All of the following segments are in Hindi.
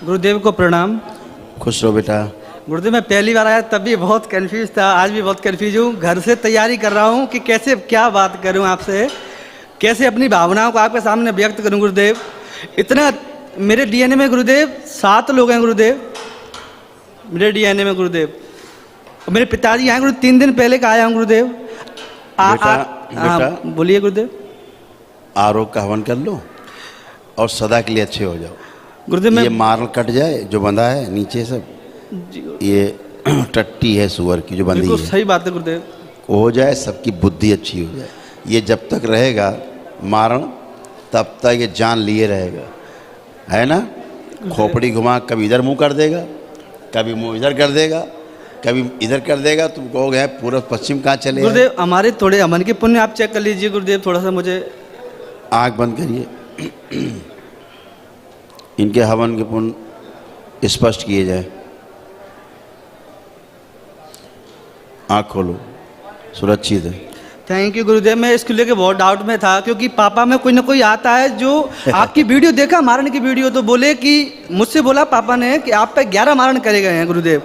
गुरुदेव को प्रणाम। खुश रहो बेटा। गुरुदेव मैं पहली बार आया तब भी बहुत कंफ्यूज था, आज भी बहुत कंफ्यूज हूँ। घर से तैयारी कर रहा हूँ कि कैसे क्या बात करूँ आपसे, कैसे अपनी भावनाओं को आपके सामने व्यक्त करूँ। गुरुदेव इतना मेरे डीएनए में गुरुदेव 7 लोग हैं गुरुदेव, मेरे डीएनए में गुरुदेव। मेरे पिताजी यहाँ गुरु 3 दिन पहले का आया हूँ गुरुदेव। बेटा बोलिए गुरुदेव। आरोग का हवन कर लो और सदा के लिए अच्छे हो जाओ गुरुदेव। ये मारल कट जाए जो बंधा है नीचे सब, ये टट्टी है सुअर की जो बंधी है, सही बात है गुरुदेव। हो जाए, सबकी बुद्धि अच्छी हो जाए। ये जब तक रहेगा मारण तब तक ये जान लिए रहेगा, है ना। खोपड़ी घुमा कभी इधर मुंह कर देगा, कभी मुंह इधर कर देगा, कभी इधर कर देगा। तुम कहोगे पूर्व पश्चिम कहाँ चले गुरुदेव। हमारे थोड़े अमन के पुण्य आप चेक कर लीजिए गुरुदेव, थोड़ा सा मुझे। आँख बंद करिए, इनके हवन के पुण्य स्पष्ट किए जाए। आँख खोलो, सुरक्षित है। थैंक यू गुरुदेव। मैं इसको लेके बहुत डाउट में था, क्योंकि पापा में कोई ना कोई आता है जो आपकी वीडियो देखा, मारण की वीडियो, तो बोले कि मुझसे बोला पापा ने कि आप पे 11 मारण करे गए हैं गुरुदेव।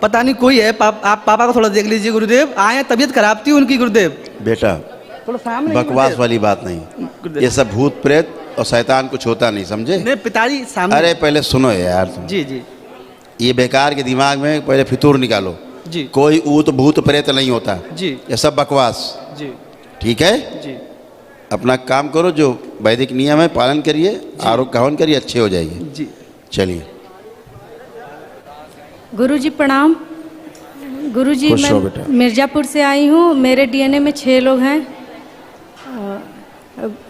पता नहीं कोई है, आप पापा को थोड़ा देख लीजिए गुरुदेव। आए तबीयत खराब थी उनकी गुरुदेव। बेटा थोड़ा सामने बकवास वाली बात नहीं, ये सब भूत प्रेत और शैतान कुछ होता नहीं, समझे। नहीं पिताजी सामने। अरे पहले सुनो यार तुम। जी जी। ये बेकार के दिमाग में पहले फितूर निकालो जी। कोई ऊत भूत प्रेत नहीं होता जी। ये सब बकवास। जी ठीक है जी। अपना काम करो, जो वैदिक नियम है पालन करिए, आरोग्य का हवन करिए, अच्छे हो जाइए जी। चलिए। गुरुजी प्रणाम। गुरुजी खुश रहो मैं बेटा। मिर्ज़ापुर से आई हूँ, मेरे डीएनए में 6 लोग हैं।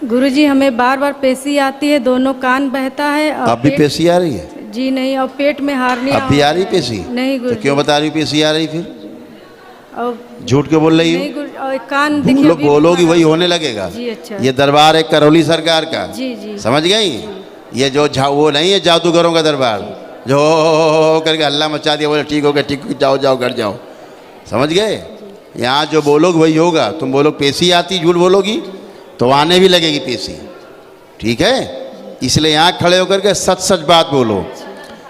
गुरुजी हमें बार बार पेशी आती है, दोनों कान बहता है। और अब भी पेशी आ रही है? जी नहीं, और पेट में हार्निया। अब भी आ रही पेशी? नहीं तो गुरुजी। क्यों बता रही पेशी आ रही फिर? और झूठ क्यों बोल रही नहीं हो? गुरु, और कान देखिए बोलो, अभी बोलोगी भी वही होने लगेगा। जी अच्छा। ये दरबार है करौली सरकार का, जी जी। समझ गई। ये जो वो नहीं है जादूगरों का दरबार जो करके हल्ला मचा दिया, बोले ठीक हो गया, ठीक जाओ जाओ घर जाओ, समझ गए। यहाँ जो बोलोगे वही होगा। तुम बोलो पेशी आती, झूठ बोलोगी तो आने भी लगेगी पेशी, ठीक है। इसलिए यहाँ खड़े होकर के सच सच बात बोलो,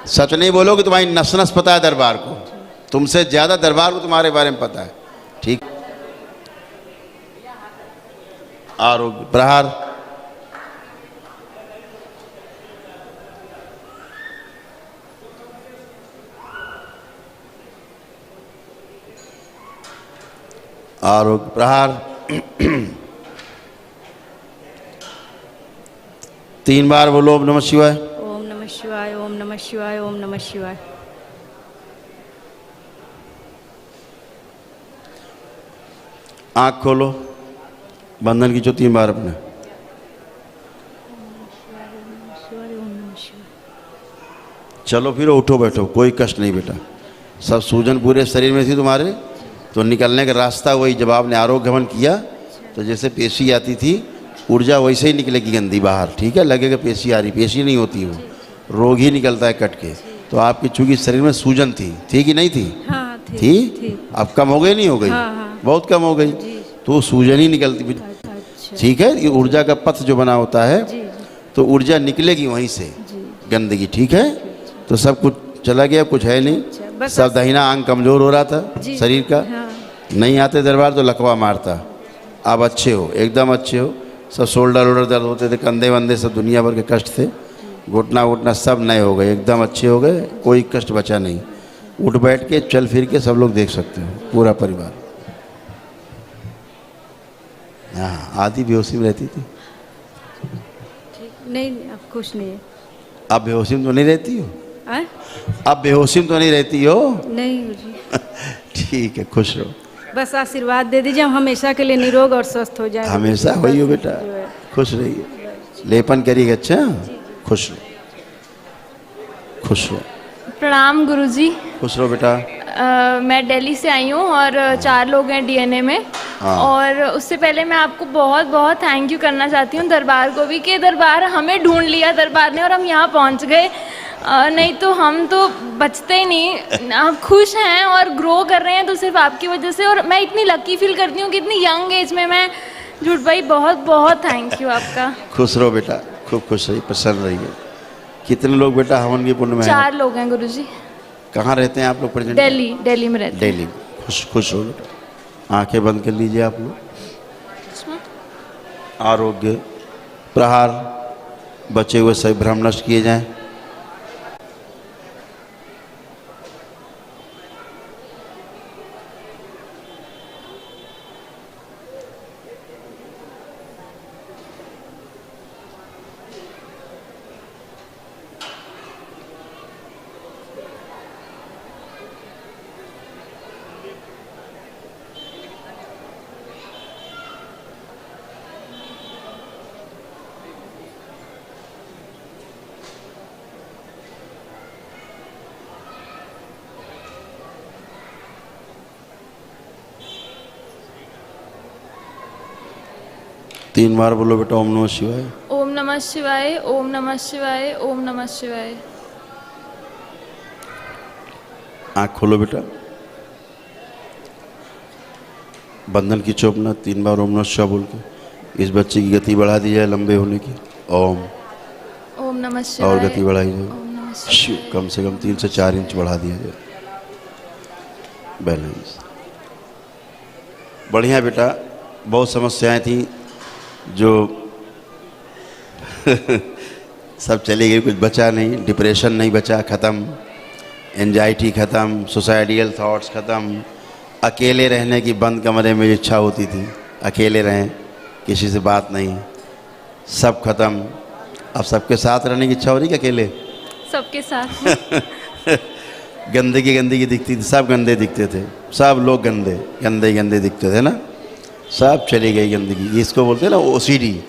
सच नहीं बोलोगे तुम्हारी नस नस पता है दरबार को, तुमसे ज़्यादा दरबार को तुम्हारे बारे में पता है, ठीक। आरोग्य प्रहार। आरोग्य प्रहार 3 बार बोलो ओम नमः शिवाय। ओम नमः शिवाय, ओम नमः शिवाय, ओम नमः शिवाय। आँख खोलो, बंधन खींचो 3 बार अपने। चलो फिर उठो बैठो, कोई कष्ट नहीं बेटा। सब सूजन पूरे शरीर में थी तुम्हारे, तो निकलने का रास्ता वही। जब आपने आरोग्य हवन किया तो जैसे पेशी आती थी ऊर्जा वैसे ही निकलेगी गंदी बाहर, ठीक है। लगेगा पेशी आ रही, पेशी नहीं होती, वो रोग ही निकलता है कट के। तो आपकी चूंकि शरीर में सूजन थी कि नहीं थी? हाँ, थी। अब कम हो गई नहीं हो गई? हाँ। बहुत कम हो गई, तो सूजन ही निकलती, ठीक है। ये ऊर्जा का पथ जो बना होता है, तो ऊर्जा निकलेगी वहीं से गंदगी, ठीक है। तो सब कुछ चला गया, कुछ है नहीं। सब दाहिना अंग कमजोर हो रहा था शरीर का, नहीं आते दरबार तो लकवा मारता। अब अच्छे हो, एकदम अच्छे हो। सब शोल्डर वोल्डर दर्द होते थे, कंधे वंधे सब दुनिया भर के कष्ट थे, घुटना वुटना सब नए हो गए, एकदम अच्छे हो गए, कोई कष्ट बचा नहीं। उठ बैठ के चल फिर के सब लोग देख सकते हो, पूरा परिवार। हाँ, आधी बेहोशी में रहती थी, नहीं अब कुछ नहीं है। अब बेहोशी में तो नहीं रहती हो? आ? अब बेहोशी में तो नहीं रहती हो? नहीं गुरुजी। ठीक है, खुश रहो। बस आशीर्वाद दे दीजिए, हम हमेशा के लिए निरोग और स्वस्थ हो जाए। हमेशा वही हो बेटा, खुश रहिए, लेपन करिएगा। अच्छा, खुश रहो, खुश रहो। प्रणाम गुरुजी। खुश रहो बेटा। मैं दिल्ली से आई हूँ और 4 लोग हैं डीएनए में। हाँ। और उससे पहले मैं आपको बहुत बहुत थैंक यू करना चाहती हूँ दरबार को भी, कि दरबार हमें ढूंढ लिया दरबार ने और हम यहाँ पहुँच गए। नहीं तो हम तो बचते ही नहीं। आप खुश हैं और ग्रो कर रहे हैं तो सिर्फ आपकी वजह से। और मैं इतनी लकी फील करती हूँ कि इतनी यंग एज में मैं झूठ भाई बहुत बहुत थैंक यू आपका। खुश रहो बेटा, खूब खुश रहिए, प्रसन्न रहिए। कितने लोग बेटा हवन के पुण्य में हैं? 4 लोग हैं गुरुजी। कहाँ रहते हैं आप लोग प्रेजेंट? दिल्ली में रहते हैं। दिल्ली। खुश हो बेटा। आंखें बंद कर लीजिए आप लोग। आरोग्य प्रहार बचे हुए सभी भ्रम नष्ट किए जाएं। तीन बार बोलो बेटा ओम नमः शिवाय। ओम नमः शिवाय, ओम नमः शिवाय, ओम नमः शिवाय। आँख खोलो बेटा। बंधन की चोपना 3 बार ओम नमः शिवाय बोल के इस बच्चे की गति बढ़ा दी जाए लंबे होने की। ओम नमः शिवाय। और गति बढ़ाई जाए। ओम नमः शिवाय। कम से कम 3 से 4 इंच बढ़ा दिया जाए। बैलेंस बढ़िया बेटा। बहुत समस्याएं थी जो सब चली गई, कुछ बचा नहीं। डिप्रेशन नहीं बचा, ख़त्म। एंजाइटी ख़त्म, सुसाइडियल थॉट्स ख़त्म। अकेले रहने की बंद कमरे में इच्छा होती थी, अकेले रहें, किसी से बात नहीं, सब ख़त्म। अब सबके साथ रहने की इच्छा हो रही कि अकेले? सबके साथ। गंदगी दिखती थी, सब गंदे दिखते थे, सब लोग गंदे दिखते थे ना। सब चली गई गंदगी। इसको बोलते हैं ना ओसीडी।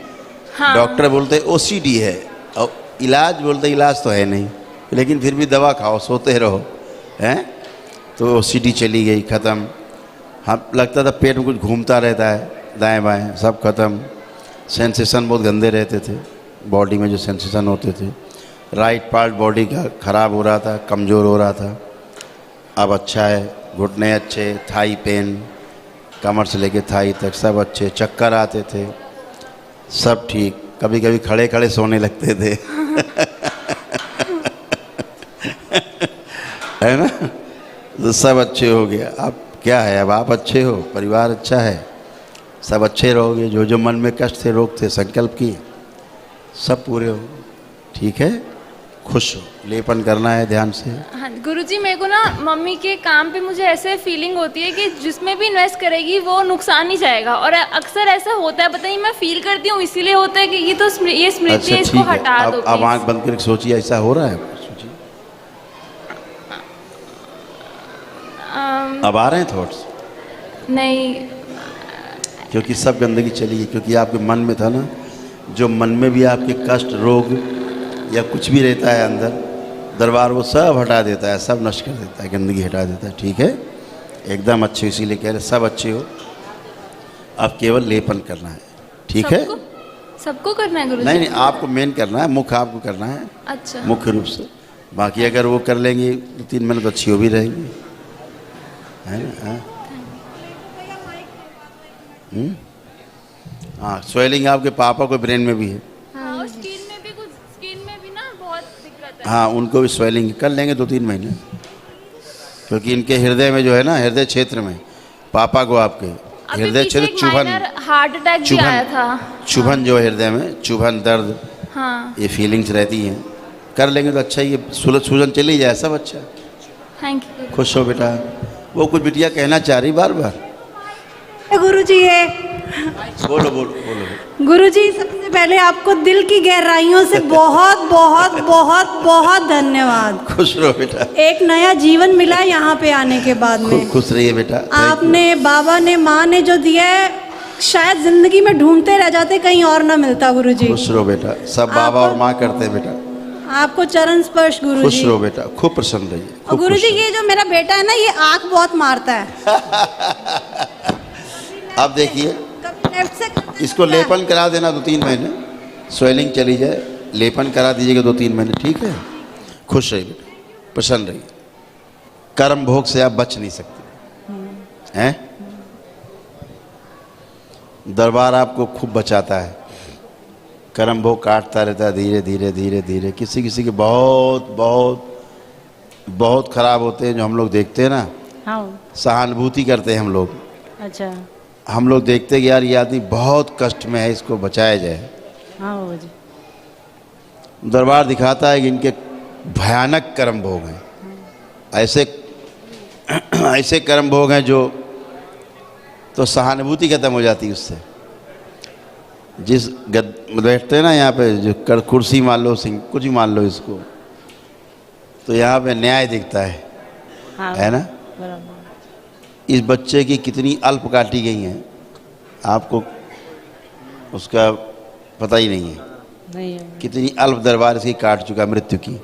हाँ। डॉक्टर बोलते हैं ओसीडी है, और इलाज बोलते इलाज तो है नहीं, लेकिन फिर भी दवा खाओ, सोते रहो, हैं? तो ओसीडी चली गई, ख़त्म। हम लगता था पेट में कुछ घूमता रहता है दाएं बाएं, सब ख़त्म। सेंसेशन बहुत गंदे रहते थे, बॉडी में जो सेंसेशन होते थे। राइट पार्ट बॉडी का ख़राब हो रहा था, कमज़ोर हो रहा था। अब अच्छा है, घुटने अच्छे, थाई पेन, कमर से लेके थाई तक सब अच्छे। चक्कर आते थे, सब ठीक। कभी कभी खड़े खड़े सोने लगते थे। है ना? तो सब अच्छे हो गया। अब क्या है, अब आप अच्छे हो, परिवार अच्छा है, सब अच्छे रहोगे। जो जो मन में कष्ट थे, रोग थे, संकल्प किए, सब पूरे हो। ठीक है, खुश हो। लेपन करना है ध्यान से। हाँ गुरुजी, मेरे को ना मम्मी के काम पे मुझे ऐसे फीलिंग होती है कि जिसमें भी इन्वेस्ट करेगी वो नुकसान ही जाएगा, और अक्सर ऐसा होता है, पता नहीं मैं फील करती हूँ, इसीलिए होता है कि ये तो ये स्मृति अच्छा है, इसको ठीक है। हटा दो अब आंख बंद करके सोचिए, ऐसा हो रहा है? सोचिए। अब आ रहे हैं थॉट्स? नहीं, क्योंकि सब गंदगी चली गई, क्योंकि आपके मन में था ना, जो मन में भी आपके कष्ट, रोग या कुछ भी रहता है अंदर, दरबार वो सब हटा देता है, सब नष्ट कर देता है, गंदगी हटा देता है। ठीक है, एकदम अच्छे। इसीलिए कह रहे सब अच्छे हो। अब केवल लेपन करना है। ठीक है, सबको करना है गुरुजी? नहीं, आपको मेन करना है, मुख आपको करना है। अच्छा, मुख्य रूप से। बाकी अगर वो कर लेंगे 2-3 महीने तो अच्छी हो भी रहेंगी, है ना? हाँ, स्वेलिंग आपके पापा को ब्रेन में भी है। हाँ, स्किन में भी ना बहुत दिक्कत है। हाँ, उनको भी स्वेलिंग कर लेंगे 2-3 महीने, क्योंकि इनके हृदय में जो है ना, हृदय क्षेत्र में, पापा को आपके हृदय क्षेत्र चुभन, हार्ट अटैक भी आया था। चुभन जो हृदय में, चुभन, दर्द, हाँ, ये फीलिंग्स रहती हैं। कर लेंगे तो अच्छा, ये सूजन चली जाए, सब अच्छा। Thank you. खुश हो बेटा। वो कुछ बिटिया कहना चाह रही बार बार। गुरुजी ये बोलो बोलो बोलो। गुरुजी, सबसे पहले आपको दिल की गहराइयों से बहुत बहुत बहुत बहुत धन्यवाद। खुश रहो बेटा। एक नया जीवन मिला यहाँ पे आने के बाद में। खुश रहिए बेटा। आपने, बाबा ने, माँ ने जो दिया है, शायद जिंदगी में ढूंढते रह जाते, कहीं और ना मिलता गुरुजी। खुश रहो बेटा। सब बाबा और माँ करते हैं बेटा। आपको चरण स्पर्श गुरुजी। खुश रहो बेटा, खूब प्रसन्न रहिए। गुरुजी, ये जो मेरा बेटा है ना, ये आँख बहुत मारता है। अब देखिए, इसको लेपन करा देना 2-3 महीने, स्वेलिंग चली जाए, लेपन करा दीजिएगा 2-3 महीने। ठीक है, खुश रहिए बेटा, प्रसन्न रहिए। कर्म भोग से आप बच नहीं सकते हैं। दरबार आपको खूब बचाता है। कर्म भोग काटता रहता है धीरे धीरे धीरे धीरे। किसी किसी के बहुत बहुत बहुत खराब होते हैं जो हम लोग देखते हैं ना, हाँ। सहानुभूति करते हैं हम लोग। अच्छा। हम लोग देखते हैं कि यार ये आदमी बहुत कष्ट में है, इसको बचाया जाए। हाँ बाबा जी। दरबार दिखाता है कि इनके भयानक कर्म भोग हैं, ऐसे ऐसे कर्म भोग हैं जो, तो सहानुभूति खत्म हो जाती है उससे। जिस बैठते हैं ना यहाँ पे, जो कुर्सी मान लो, सिंह कुछ ही मान लो इसको, तो यहाँ पे न्याय दिखता है, हाँ, है ना। बराबर। इस बच्चे की कितनी अल्प काटी गई हैं, आपको उसका पता ही नहीं है। नहीं है। कितनी अल्प दरबार इसकी काट चुका मृत्यु की।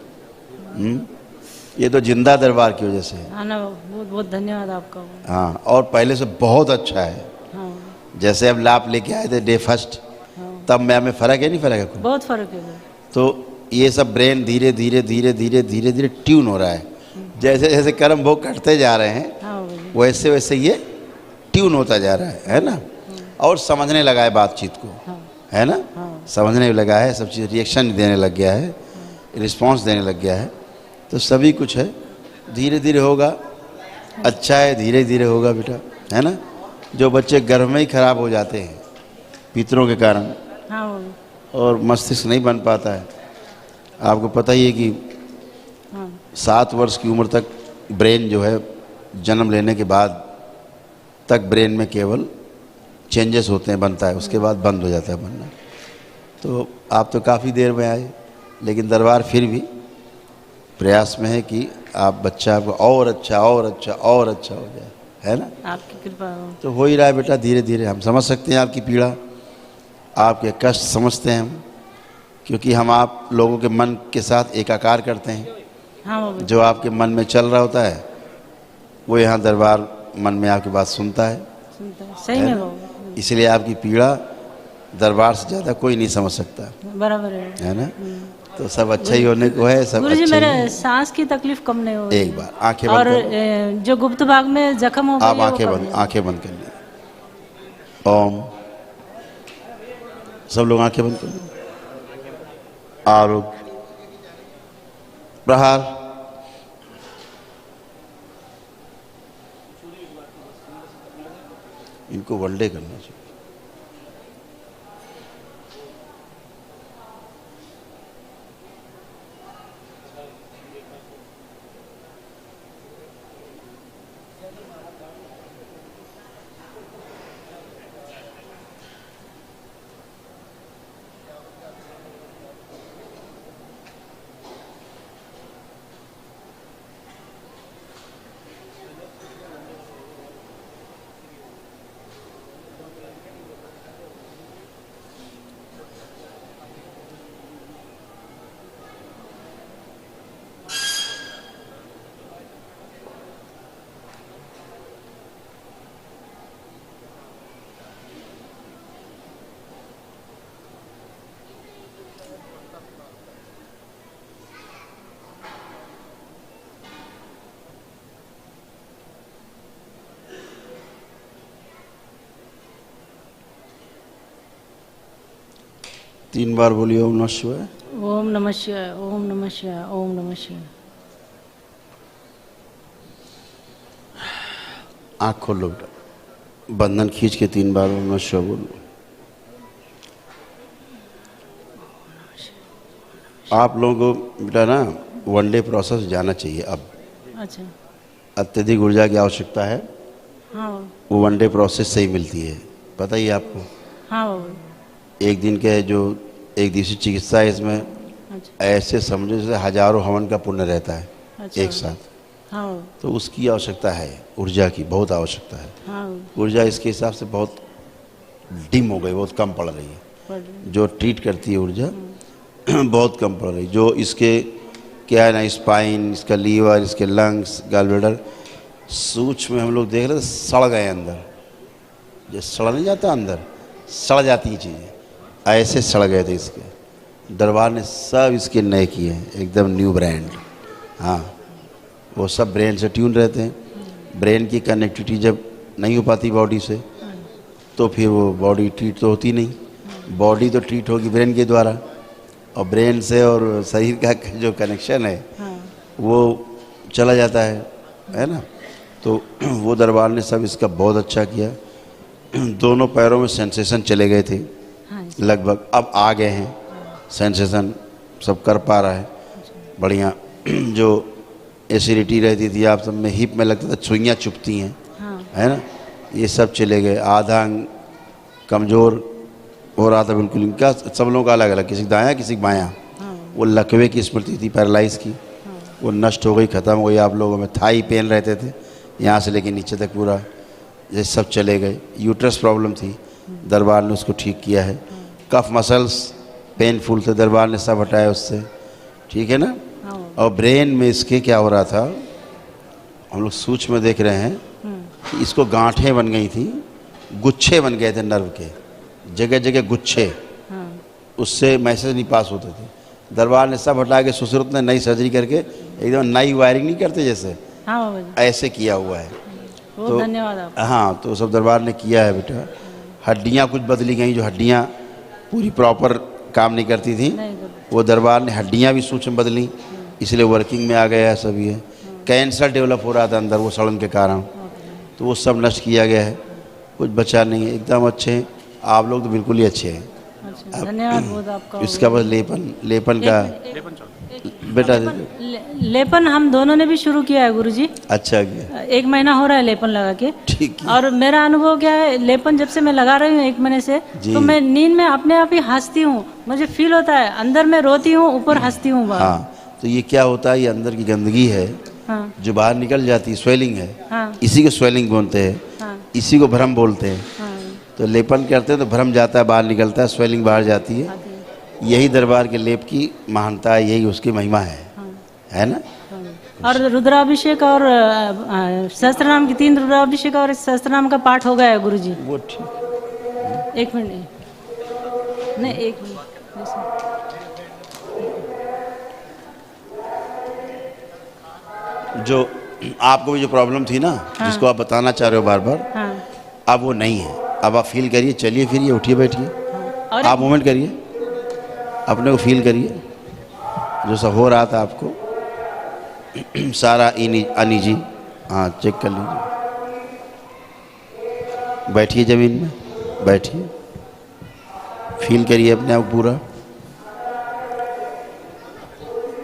ये तो जिंदा दरबार की वजह से है। हाँ ना, बहुत बहुत धन्यवाद आपका। हाँ, और पहले से बहुत अच्छा है। हाँ जैसे अब लाभ लेके आए थे डे फर्स्ट, तब में फ़र्क है नहीं फ़र्क है कोई? बहुत फर्क है। तो ये सब ब्रेन धीरे धीरे धीरे धीरे धीरे धीरे ट्यून हो रहा है। जैसे जैसे कर्म भोग कटते जा रहे हैं, हाँ बाबा जी। वैसे वैसे ये ट्यून होता जा रहा है ना। और समझने लगा है बातचीत को, हाँ। है ना। हाँ। समझने लगा है, सब चीज़ रिएक्शन देने लग गया है, रिस्पांस देने लग गया है। तो सभी कुछ है, धीरे धीरे होगा। अच्छा है, धीरे धीरे होगा बेटा, है ना। जो बच्चे गर्भ में ही खराब हो जाते हैं पितरों के कारण, हाँ बाबा। और मस्तिष्क नहीं बन पाता है। आपको पता ही है कि हाँ 7 वर्ष की उम्र तक ब्रेन जो है, जन्म लेने के बाद तक ब्रेन में केवल चेंजेस होते हैं, बनता है, उसके बाद बंद हो जाता है बनना। तो आप तो काफ़ी देर में आए, लेकिन दरबार फिर भी प्रयास में है कि आप बच्चा आपको और अच्छा और अच्छा और अच्छा हो जाए, है ना। आपकी कृपा हो। तो हो ही रहा है बेटा, धीरे धीरे। हम समझ सकते हैं आपकी पीड़ा, आपके कष्ट समझते हैं हम, क्योंकि हम आप लोगों के मन के साथ एकाकार करते हैं। हाँ बाबा जी। जो आपके मन में चल रहा होता है वो यहाँ दरबार मन में आपकी बात सुनता है। सुनता है। सही में बाबा। इसलिए आपकी पीड़ा दरबार से ज़्यादा कोई नहीं समझ सकता, बराबर है। ना। तो सब अच्छा ही होने को है, सब गुरु जी अच्छा ही मेरे है। सांस की तकलीफ कम नहीं हो रही। एक बार आंखें बंद और करो। जो गुप्त भाग में जख्म हो गया आप है, वो आंखें कम बंद, नहीं। आंखें बंद कर लीजिए। ओम। सब लोग आंखें बंद कर लीजिए। आरोग्य प्रहार। इनको वनडे करना चाहिए। तीन बार बोलिए ओम नमः शिवाय। ओम नमः शिवाय, ओम नमः शिवाय, ओम नमः शिवाय। आँख खोल लो बेटा, बंधन खींच के 3 बार ओम नमः शिवाय बोलो। आप लोगों को बेटा ना वनडे प्रोसेस जाना चाहिए अब। अच्छा। अत्यधिक ऊर्जा की आवश्यकता है, हाँ वो वनडे प्रोसेस से ही मिलती है, पता ही है आपको। हाँ बाबा। एक दिन के जो एक दिवसीय चिकित्सा है, इसमें अच्छा। ऐसे समझो जैसे हजारों हवन का पुण्य रहता है अच्छा। एक साथ। हाँ बाबा। तो उसकी आवश्यकता है, ऊर्जा की बहुत आवश्यकता है। हाँ बाबा। ऊर्जा इसके हिसाब से बहुत डिम हो गई, बहुत कम पड़ रही है। पढ़ रही। जो ट्रीट करती है ऊर्जा बहुत कम पड़ रही। जो इसके क्या है ना, स्पाइन, इसका लीवर, इसके लंग्स, गॉलब्लैडर, सूक्ष्म में हम लोग देख रहे थे सड़ गए अंदर। जैसे सड़ नहीं जाता अंदर, सड़ जाती हैं चीज़ें, ऐसे सड़ गए थे इसके। दरबार ने सब इसके नए किए हैं, एकदम न्यू ब्रांड। हाँ, वो सब ब्रेन से ट्यून रहते हैं। ब्रेन की कनेक्टिविटी जब नहीं हो पाती बॉडी से, तो फिर वो बॉडी ट्रीट तो होती नहीं। बॉडी तो ट्रीट होगी ब्रेन के द्वारा, और ब्रेन से और शरीर का जो कनेक्शन है हाँ वो चला जाता है ना। तो वो दरबार ने सब इसका बहुत अच्छा किया। दोनों पैरों में सेंसेशन चले गए थे हाँ लगभग, अब आ गए हैं सेंसेशन, सब कर पा रहा है बढ़िया। जो एसिडिटी रहती थी आप सब में, हिप में लगता था सुइयाँ चुभती हैं, हाँ है ना, ये सब चले गए। आधा अंग कमज़ोर हो रहा था बिल्कुल इनका, सब लोगों का अलग अलग, किसी दायाँ किसी बायाँ। वो लकवे की स्मृति थी, पैरालाइज की, वो नष्ट हो गई, ख़त्म हो गई। आप लोगों में थाई पेन रहते थे यहाँ से लेके नीचे तक पूरा, ये सब चले गए। यूट्रस प्रॉब्लम थी, दरबार ने उसको ठीक किया है। कफ मसल्स पेनफुल थे, दरबार ने सब हटाया उससे, ठीक है ना। और ब्रेन में इसके क्या हो रहा था, हम लोग सूक्ष्म में देख रहे हैं कि इसको गांठें बन गई थी, गुच्छे बन गए थे नर्व के, जगह जगह गुच्छे, उससे मैसेज नहीं पास होते थे। दरबार ने सब हटा के सुश्रुत ने नई सर्जरी करके एकदम नई वायरिंग नहीं करते जैसे, हाँ बाबा जी, ऐसे किया हुआ है। बहुत धन्यवाद आप। हाँ, तो सब दरबार ने किया है बेटा। हड्डियाँ कुछ बदली गई, जो हड्डियाँ पूरी प्रॉपर काम नहीं करती थी, नहीं कर वो दरबार ने हड्डियाँ भी सूक्ष्म बदली, इसलिए वर्किंग में आ गया है सब। ये कैंसर डेवलप हो रहा था अंदर वो सड़न के कारण, तो वो सब नष्ट किया गया है, कुछ बचा नहीं है, एकदम अच्छे हैं। आप लोग तो बिल्कुल ही अच्छे हैं। अच्छा, धन्यवाद बहुत आपका। इसका बस लेपन का बेटा लेपन हम दोनों ने भी शुरू किया है गुरुजी, अच्छा किया, 1 महीना हो रहा है लेपन लगा के। ठीक है। और मेरा अनुभव क्या है, लेपन जब से मैं लगा रही हूँ 1 महीने से, जी। तो मैं नींद में अपने आप ही हंसती हूँ, मुझे फील होता है अंदर में रोती हूँ, ऊपर हंसती हूँ बाहर। हाँ, तो ये क्या होता है, ये अंदर की गंदगी है हाँ जो बाहर निकल जाती है, स्वेलिंग है, हाँ इसी को स्वेलिंग बोलते हैं, हाँ इसी को भ्रम बोलते हैं। हाँ तो लेपन करते हैं तो भ्रम जाता है, बाहर निकलता है, स्वेलिंग बाहर जाती है। यही दरबार के लेप की महानता है, यही उसकी महिमा है ना। और रुद्राभिषेक और सहस्त्रनाम की 3 रुद्राभिषेक और सहस्त्रनाम का पाठ हो गया है गुरुजी। वो ठीक, 1 मिनट नहीं 1 मिनट। जो आपको भी जो प्रॉब्लम थी ना, जिसको आप बताना चाह रहे हो बार बार, हाँ अब वो नहीं है। अब आप फील करिए, चलिए फिरिए, उठिए बैठिए, और आप मूवमेंट करिए, अपने को फील करिए जो सब हो रहा था आपको सारा अनिजी। हाँ, चेक कर लीजिए, बैठिए ज़मीन में, बैठिए, फील करिए अपने आप पूरा,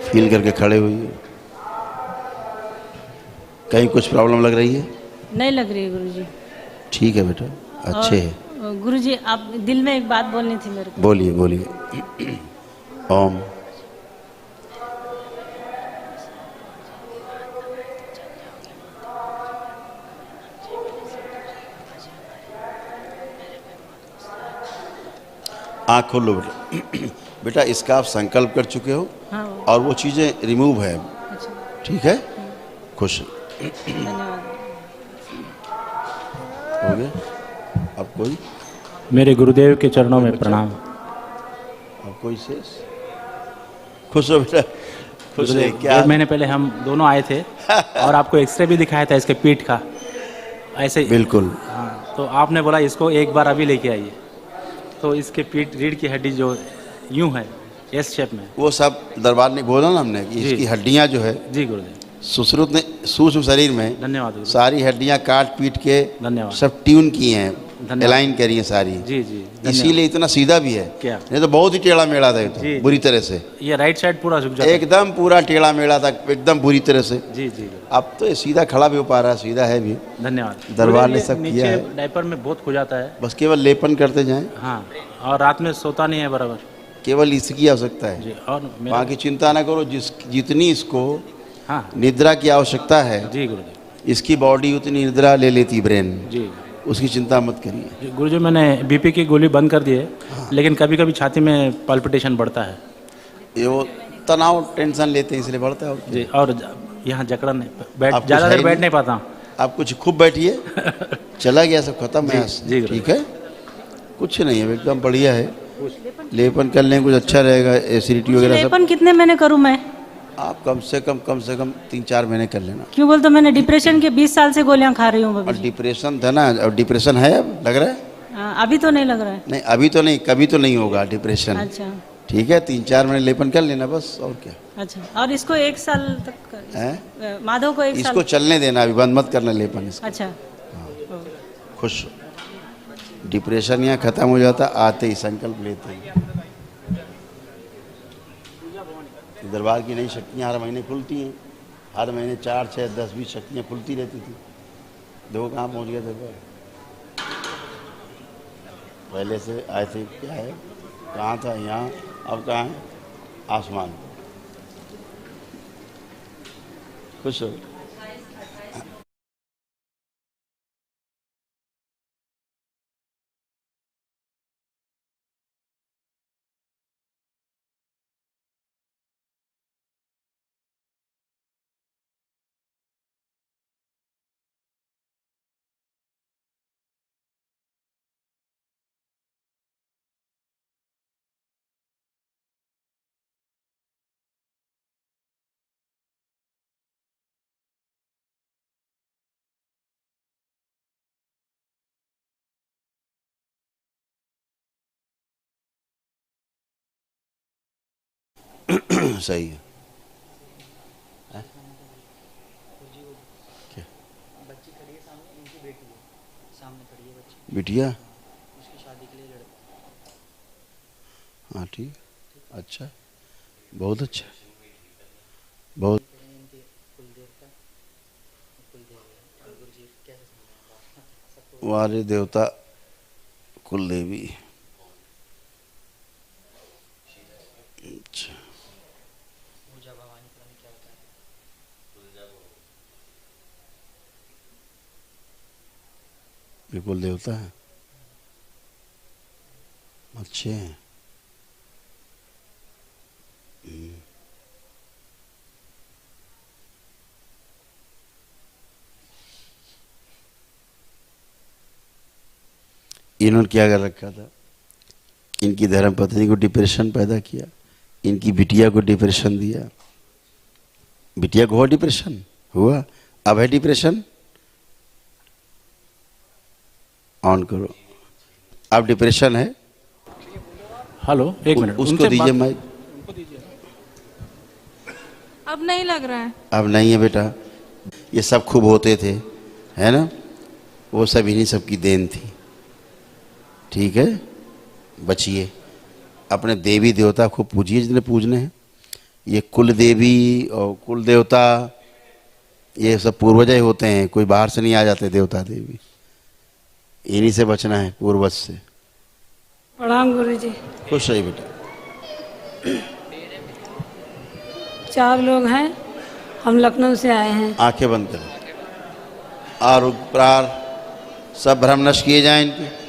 फील करके खड़े होइए। कहीं कुछ प्रॉब्लम लग रही है? नहीं लग रही है गुरुजी। ठीक है बेटा, अच्छे है। और गुरुजी आप दिल में एक बात बोलनी थी मेरे को। बोलिए बोलिए। ओम। आँख खोल लो बेटा। बेटा, इसका आप संकल्प कर चुके हो हाँ और वो चीज़ें रिमूव है, अच्छा, ठीक है। खुश धन्यवाद। हो गया। अब कोई मेरे गुरुदेव के चरणों में प्रणाम। अब कोई शेष? खुश हो बेटा, खुश है। क्या 1.5 महीने पहले हम दोनों आए थे और आपको एक्सरे भी दिखाया था इसके पीठ का, ऐसे ही। बिल्कुल। हाँ, तो आपने बोला इसको एक बार अभी लेके आइए, तो इसके पीठ रीढ़ की हड्डी जो यूं है एस शेप में, वो सब दरबार ने बोला ना हमने कि जी। इसकी हड्डियां जो है, जी गुरुदेव, सुश्रुत ने सूक्ष्म शरीर में धन्यवाद गुरुदेव। सारी हड्डियां काट पीट के धन्यवाद। सब ट्यून की हैं, धन्यवाद। अलाइन करी हैं सारी। जी जी, इसीलिए इतना सीधा भी है, क्या? नहीं तो बहुत ही टेढ़ा मेढ़ा था ये तो, जी। बुरी तरह से। ये राइट साइड पूरा झुक जाता है। एकदम पूरा टेढ़ा मेढ़ा था, एकदम बुरी तरह से। जी जी, अब तो ये सीधा खड़ा भी हो पा रहा है, सीधा है भी। धन्यवाद। दरबार ने गुरुदेव, सब ये किया नीचे है। डायपर में बहुत खो जाता है। बस केवल लेपन करते जाएं, हाँ, और रात में सोता नहीं है बराबर। केवल इसकी आवश्यकता है, जी, और बाकी चिंता ना करो। जितनी इसको हाँ निद्रा की आवश्यकता है, जी गुरुदेव, इसकी बॉडी उतनी निद्रा ले लेती ब्रेन, जी उसकी चिंता मत करिए। जी। गुरुजी, मैंने बीपी की गोली बंद कर दी है, लेकिन कभी कभी छाती में पल्पिटेशन बढ़ता है। ये वो तनाव टेंशन लेते हैं इसलिए बढ़ता है। और क्या? जी, और यहाँ जकड़न है, बैठ आप कुछ ज़्यादा है देर ही बैठ नहीं। नहीं पाता हूँ। आप कुछ खूब बैठिए, चला गया सब खत्म है। जी, ठीक है, कुछ नहीं है, एकदम बढ़िया है। लेपन कर लें, कुछ अच्छा रहेगा। एसिडिटी वगैरह सब लेपन कितने महीने करूँ मैं? आप कम से कम 3-4 महीने कर लेना। क्यों बोल तो मैंने डिप्रेशन के 20 साल से गोलियां खा रही हूँ और बाबा जी। डिप्रेशन था ना, और डिप्रेशन है अब लग रहा है। अभी तो नहीं लग रहा है। नहीं अभी तो नहीं, कभी तो नहीं होगा डिप्रेशन। अच्छा ठीक है, 3-4 महीने लेपन कर लेना बस, और क्या अच्छा। और इसको 1 साल तक है। माधव को 1 साल। इसको चलने देना, अभी बंद मत करना लेपन इसका। अच्छा खुश डिप्रेशन यहाँ खत्म हो जाता, आते ही संकल्प लेते ही। दरबार की नई शक्तियाँ हर महीने खुलती हैं, हर महीने 4, 6, 10, 20 शक्तियाँ खुलती रहती थी। देखो कहाँ पहुँच गया दरबार। पहले से आए थे, क्या है, कहाँ था, यहाँ, अब कहाँ है, आसमान। खुश हो। सही है। क्या? बिटिया, हाँ ठीक, अच्छा, बहुत अच्छा, बहुत। हमारे देवता कुल देवी। अच्छा, ये कुल देवता है, अच्छे हैं। इन्होंने क्या कर रखा था, इनकी धर्म पत्नी को डिप्रेशन पैदा किया, इनकी बिटिया को डिप्रेशन दिया। बिटिया को हुआ डिप्रेशन, हुआ, अब है डिप्रेशन, ऑन करो, अब डिप्रेशन है। हेलो, एक मिनट, उसको दीजिए माइक। अब नहीं लग रहा है। अब नहीं है बेटा, ये सब खूब होते थे, है ना, वो सब इन्हीं सब की देन थी। ठीक है, बचिए, अपने देवी देवता को पूजिए जितने पूजने हैं। ये कुल देवी और कुल देवता ये सब पूर्वज ही होते हैं, कोई बाहर से नहीं आ जाते देवता देवी, इन्हीं से बचना है, पूर्वज से। प्रणाम गुरुजी। खुश रहिए बेटा। 4 लोग हैं, हम लखनऊ से आए हैं। आंखें बंद करें, आरोग्य प्रार सब भ्रम नष्ट किए जाएं इनके।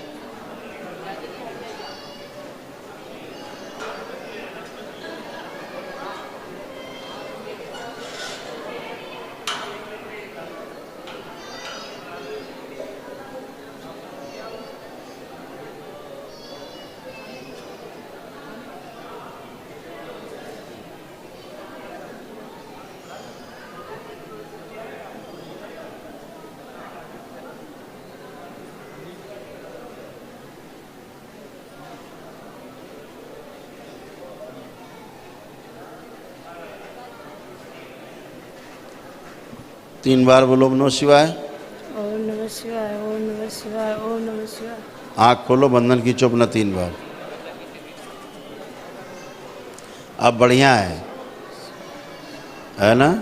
तीन बार बोलो नमः शिवाय। ओम नमः शिवाय, ओम नमः शिवाय, ओम नमः शिवाय। आँख खोलो, बंधन खींचो अपना 3 बार। अब बढ़िया है ना।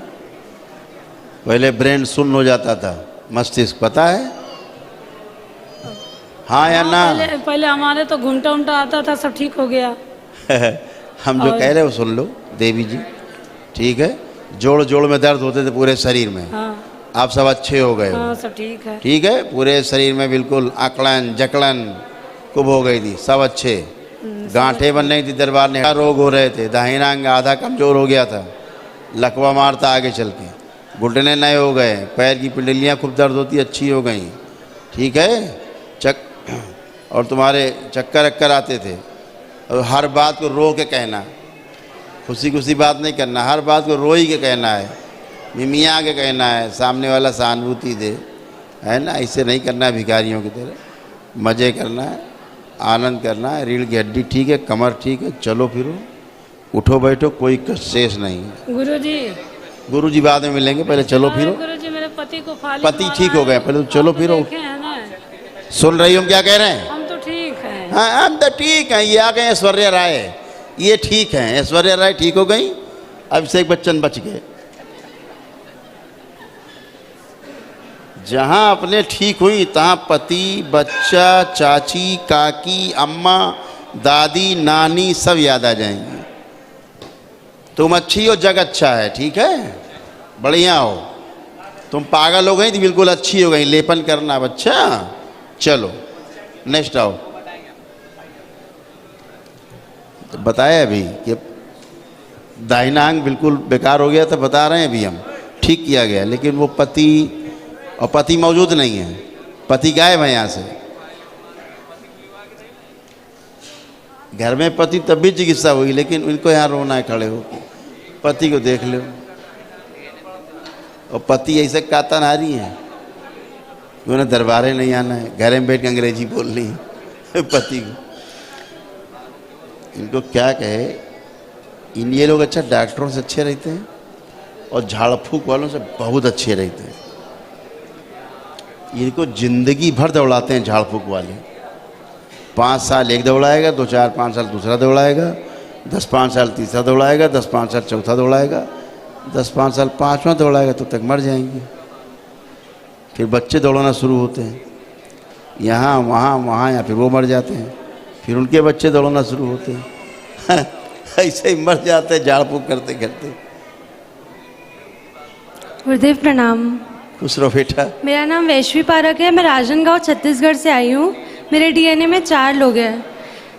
पहले ब्रेन शून्य हो जाता था, मस्तिष्क, पता है, हाँ या ना। पहले हमारे तो घुमटा उमटा आता था, सब ठीक हो गया। हम जो कह रहे हो सुन लो देवी जी, ठीक है। जोड़ जोड़ में दर्द होते थे पूरे शरीर में, हाँ आप सब अच्छे हो गए हो। हाँ, सब ठीक है। ठीक है, पूरे शरीर में बिल्कुल आकलन जकलन कुब हो गई थी, सब अच्छे। गांठें बन रही थी दरबार में, रोग हो रहे थे, दाहिना अंग आधा कमजोर हो गया था, लकवा मारता आगे चल के, घुटने नए हो गए, पैर की पिंडलियाँ खूब दर्द होती अच्छी हो गई। ठीक है, और तुम्हारे चक्कर अक्कर आते थे। और हर बात को रो के कहना, खुशी खुशी बात नहीं करना, हर बात को रो ही के कहना है, मिमिया के कहना है, सामने वाला सहानुभूति दे, है ना। ऐसे नहीं करना है भिखारियों की तरह। मज़े करना है, आनंद करना है। रीढ़ की हड्डी ठीक है, कमर ठीक है, चलो फिरो, उठो बैठो, कोई शेष नहीं है। गुरुजी गुरुजी बाद में मिलेंगे, पहले चलो फिरो। गुरुजी मेरे पति को फाली पति ठीक हो गए, पहले तो चलो फिरो। देखे हैं ना, सुन रही हो क्या कह रहे हैं? हम तो ठीक हैं। हाँ, हम तो ठीक हैं। ये आ गए ऐश्वर्या राय, ये ठीक हैं। ऐश्वर्या राय ठीक हो गई, अभिषेक बच्चन बच गए। जहाँ अपने ठीक हुई तहाँ पति, बच्चा, चाची, काकी, अम्मा, दादी, नानी सब याद आ जाएंगी। तुम अच्छी हो, जग अच्छा है, ठीक है, बढ़िया हो। तुम पागल हो गई तो बिल्कुल अच्छी हो गई। लेपन करना बच्चा। चलो नेक्स्ट आओ। तो बताया अभी कि दाहिना अंग बिल्कुल बेकार हो गया था, बता रहे हैं अभी हम, ठीक किया गया। लेकिन वो पति और पति मौजूद नहीं है, पति गायब है यहाँ से। घर में पति तब भी चिकित्सा हुई, लेकिन उनको यहाँ रोना है खड़े हो, पति को देख लो। और पति ऐसे कातनहारी हैं, उन्हें दरबारे नहीं आना है, घर में बैठ के अंग्रेजी बोलनी है पति को। इनको क्या कहे, ये लोग अच्छा डॉक्टरों से अच्छे रहते हैं और झाड़ फूक वालों से बहुत अच्छे रहते हैं। इनको जिंदगी भर दौड़ाते हैं झाड़ फूक वाले। 5 साल एक दौड़ाएगा, 2 4 5 साल दूसरा दौड़ाएगा, 10 5 साल तीसरा दौड़ाएगा, 10 5 साल चौथा दौड़ाएगा, 10 5 साल पाँचवा दौड़ाएगा, तो तक मर जाएंगे। फिर बच्चे दौड़ाना शुरू होते हैं, यहाँ वहाँ वहाँ, या फिर वो मर जाते हैं, फिर उनके बच्चे दौड़ाना शुरू होते हैं ऐसे ही मर जाते हैं झाड़ फूक करते करते। गुरुदेव प्रणाम। खुश रहो बेटा। मेरा नाम वैश्वी पारक है, मैं राजनगांव छत्तीसगढ़ से आई हूँ। मेरे डीएनए में 4 लोग हैं।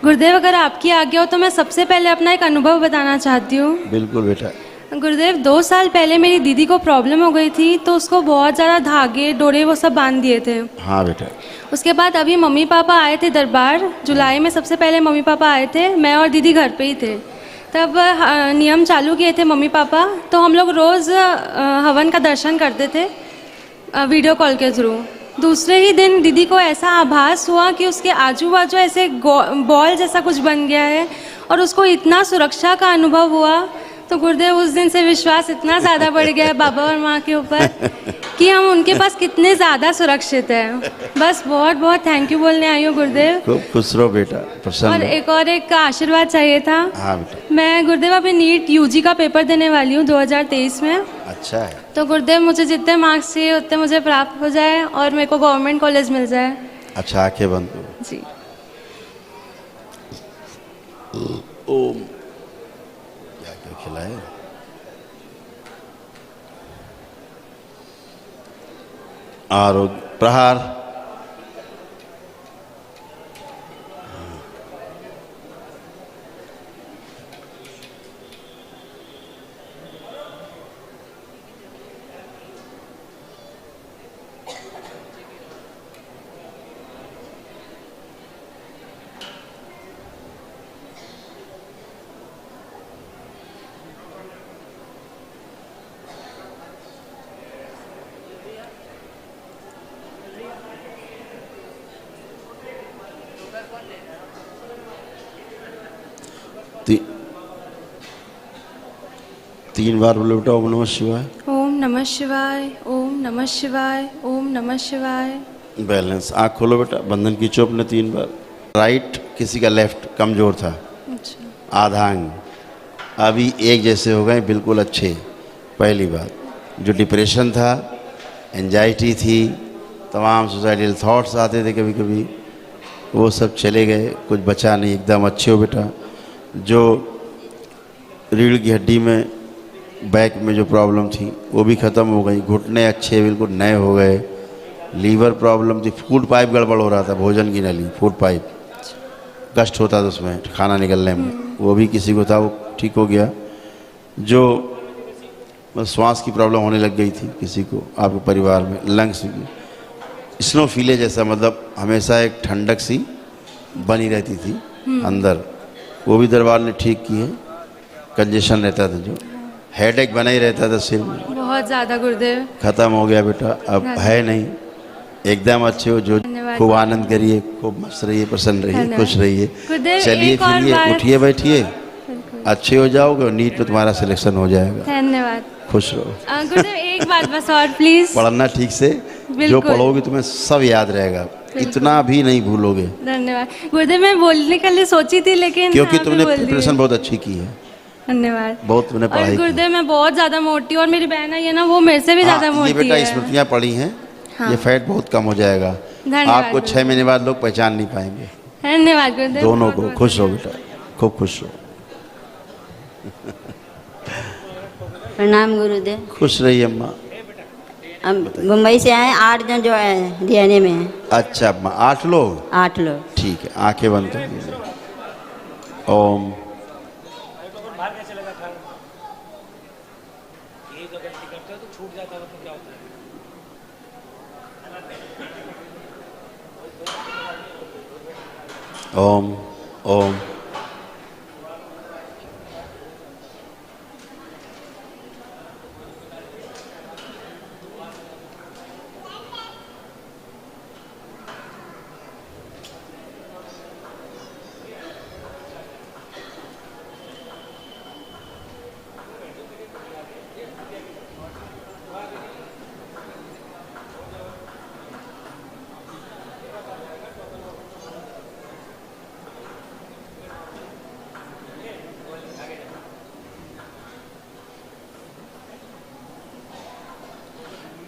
गुरुदेव अगर आपकी आज्ञा हो तो मैं सबसे पहले अपना एक अनुभव बताना चाहती हूँ। बिल्कुल बेटा। गुरुदेव 2 साल पहले मेरी दीदी को प्रॉब्लम हो गई थी, तो उसको बहुत ज़्यादा धागे डोरे वो सब बांध दिए थे। हाँ बेटा। उसके बाद अभी मम्मी पापा आए थे दरबार, जुलाई में सबसे पहले मम्मी पापा आए थे, मैं और दीदी घर पे ही थे। तब नियम चालू किए थे मम्मी पापा, तो हम लोग रोज़ हवन का दर्शन करते थे वीडियो कॉल के थ्रू। दूसरे ही दिन दीदी को ऐसा आभास हुआ कि उसके आजू बाजू ऐसे बॉल जैसा कुछ बन गया है और उसको इतना सुरक्षा का अनुभव हुआ। तो गुरुदेव उस दिन से विश्वास इतना ज़्यादा बढ़ गया है बाबा और माँ के ऊपर कि हम उनके पास कितने ज़्यादा सुरक्षित हैं। बस बहुत बहुत थैंक यू बोलने आई हूँ गुरुदेव। खूब खुश रहो बेटा, प्रसन्न। और एक आशीर्वाद चाहिए था। हाँ बेटा। मैं गुरुदेव अभी नीट यूजी का पेपर देने वाली हूँ 2023 में। अच्छा है। तो गुरुदेव मुझे जितने मार्क्स चाहिए उतने मुझे प्राप्त हो जाए और मेरे को गवर्नमेंट कॉलेज मिल जाए। अच्छा, आंखें बंद करो। जी। ओम। क्या क्या खिलाए? आरोग्य प्रहार। तीन बार बोले बेटा ओम नमः शिवाय। ओम नमः शिवाय, ओम नमः शिवाय, ओम नमः शिवाय। बैलेंस। आँख खोलो बेटा, बंधन खींचो अपने 3 बार। राइट, किसी का लेफ्ट कमजोर था, अच्छा। आधा अंग अभी एक जैसे हो गए, बिल्कुल अच्छे। पहली बात, जो डिप्रेशन था, एंजाइटी थी, तमाम सुसाइडल थॉट्स आते थे कभी कभी, वो सब चले गए, कुछ बचा नहीं, एकदम अच्छे हो बेटा। जो रीढ़ की हड्डी में बैक में जो प्रॉब्लम थी वो भी ख़त्म हो गई, घुटने अच्छे बिल्कुल नए हो गए। लीवर प्रॉब्लम थी, फूड पाइप गड़बड़ हो रहा था, भोजन की नली, फूड पाइप कष्ट होता था उसमें खाना निकलने में, वो भी किसी को था, वो ठीक हो गया। जो श्वास की प्रॉब्लम होने लग गई थी किसी को आपके परिवार में, लंग्स की स्नोफिले जैसा, मतलब हमेशा एक ठंडक सी बनी रहती थी अंदर, वो भी दरबार ने ठीक की है। कंजेशन रहता था, जो हेडेक बना ही रहता था सिर में, बहुत ज़्यादा गुरुदेव, खत्म हो गया बेटा, अब है नहीं, एकदम अच्छे हो। जो धन्यवाद। धन्यवाद खूब आनंद करिए, खूब मस्त रहिए, प्रसन्न रहिए, धन्यवाद। खुश रहिए। गुरुदेव, चलिए एक और फिरिए, बात- उठिए, बैठिए, अच्छे हो जाओगे और नीट में तुम्हारा सिलेक्शन हो जाएगा। धन्यवाद। खुश रहो। गुरुदेव एक बात बस और प्लीज। पढ़ना ठीक से, जो बिल्कुल। पढ़ोगे तुम्हें सब याद रहेगा, इतना भी नहीं भूलोगे, धन्यवाद गुरुदेव। मैं बोलने के लिए सोची थी लेकिन क्योंकि आप ही तुमने बोल दिए। प्रिपरेशन बहुत अच्छी की है, धन्यवाद। बहुत तुमने और पढ़ाई की। गुरुदेव मैं बहुत ज्यादा मोटी हूँ और मेरी बहन है ना, वो मेरे से भी ज्यादा हाँ, ये मोटी बेटा है। स्मृतियाँ पढ़ी हैं, हाँ। ये फैट बहुत कम हो जाएगा। धन्यवाद आपको गुरुदेव। 6 महीने बाद लोग पहचान नहीं पाएंगे। धन्यवाद गुरुदेव। दोनों बहुत को बहुत खुश रहो बेटा, खूब खुश रहो, प्रणाम गुरुदेव। खुश रहिए अम्मा। हम मुंबई से आए, 8 जन जो है डीएनए में है। अच्छा अम्मा, 8 लोग, 8 लोग। ठीक है, आंखें बंद कर दीजिए। ओम। ओम ओम।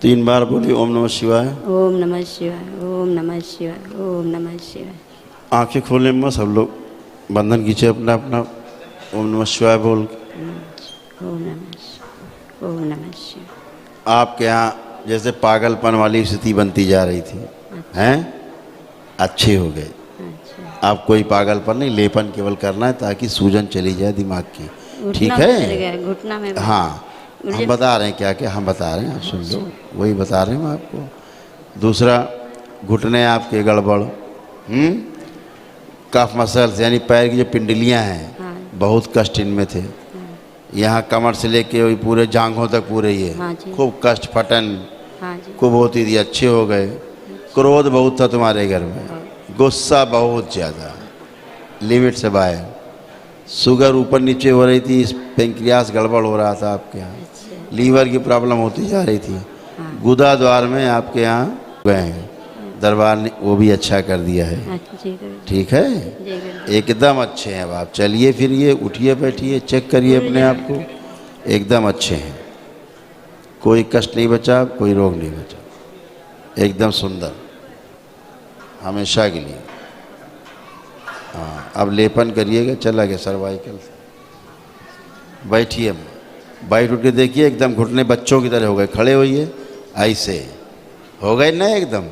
तीन बार बोलिए ओम नमः शिवाय। ओम नमः शिवाय, ओम नमः शिवाय, ओम नमः शिवाय। आंखें खोलने में सब लोग बंधन खींचे अपना अपना, ओम नमः शिवाय बोल के। ओम नमः शिवाय, ओम नमः शिवाय। आपके यहाँ जैसे पागलपन वाली स्थिति बनती जा रही थी, हैं, अच्छे हो गए। अच्छा। आप कोई पागलपन नहीं, लेपन केवल करना है ताकि सूजन चली जाए दिमाग की, ठीक घुटना में चल है? गया, घुटना में। हाँ, हम बता रहे हैं क्या क्या हम बता रहे हैं, आप सुन लो, वही बता रहे हैं हम आपको। दूसरा, घुटने आपके गड़बड़, कफ मसल्स यानी पैर की जो पिंडलियां हैं, हाँ। बहुत कष्ट इनमें थे। यहाँ कमर से लेके वही पूरे जांघों तक पूरे ये हाँ जी। खूब कष्ट, फटन हाँ जी। खूब होती थी, अच्छे हो गए। क्रोध बहुत था तुम्हारे घर में, गुस्सा बहुत ज़्यादा, लिमिट से बाहर। शुगर ऊपर नीचे हो रही थी, पेंक्रियास गड़बड़ हो रहा था आपके यहाँ, लीवर की प्रॉब्लम होती जा रही थी। गुदा द्वार में आपके यहाँ गए हैं, दरबार ने वो भी अच्छा कर दिया है, अच्छा, जी गुरुदेव। ठीक है? जी गुरुदेव। एकदम अच्छे हैं अब आप। चलिए फिरिए, उठिए, बैठिए, चेक करिए अपने आप को, एकदम अच्छे हैं, कोई कष्ट नहीं बचा, कोई रोग नहीं बचा, एकदम सुंदर, हमेशा के लिए। हाँ, अब लेपन करिएगा, चला गया सर्वाइकल। बैठिए, बैठ उठ के देखिए, एकदम घुटने बच्चों की तरह हो गए, खड़े होइए, ऐसे हो गए ना, एकदम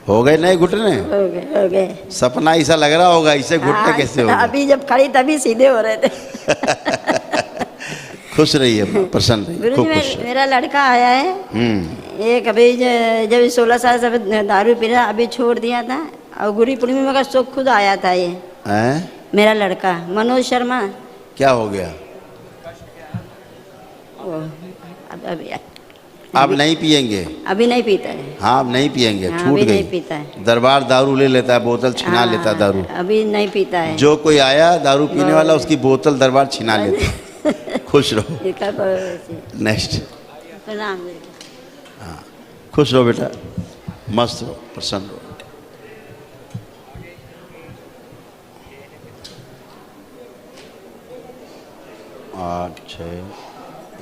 हो गए नए घुटने, हो गए। सपना ऐसा लग रहा होगा, ऐसे घुटने हाँ, कैसे हो गए? अभी जब खड़ी तभी सीधे हो रहे थे। खुश रहिए, प्रसन्न रहिए, गुरु खूब जी, खुश रहिए। मेरा लड़का आया है, एक अभी जब 16 साल से दारू पी रहा, अभी छोड़ दिया था, और गुरु पूर्णिमा का शौक खुद आया था। ये हैं? मेरा लड़का मनोज शर्मा। क्या हो गया? अभी आप नहीं पिएंगे? अभी नहीं पीता है। हाँ, अब नहीं पिएंगे, हाँ, छूट अभी गई। नहीं पीता है। दरबार दारू ले लेता है, बोतल छिना लेता है दारू। अभी नहीं पीता है। जो कोई आया दारू पीने वाला, उसकी बोतल दरबार छिना लेता है। खुश रहो। नेक्स्ट। प्रणाम। हाँ, खुश रहो बेटा, मस्त रहो, प्रसन्न रहो। आठ, 6,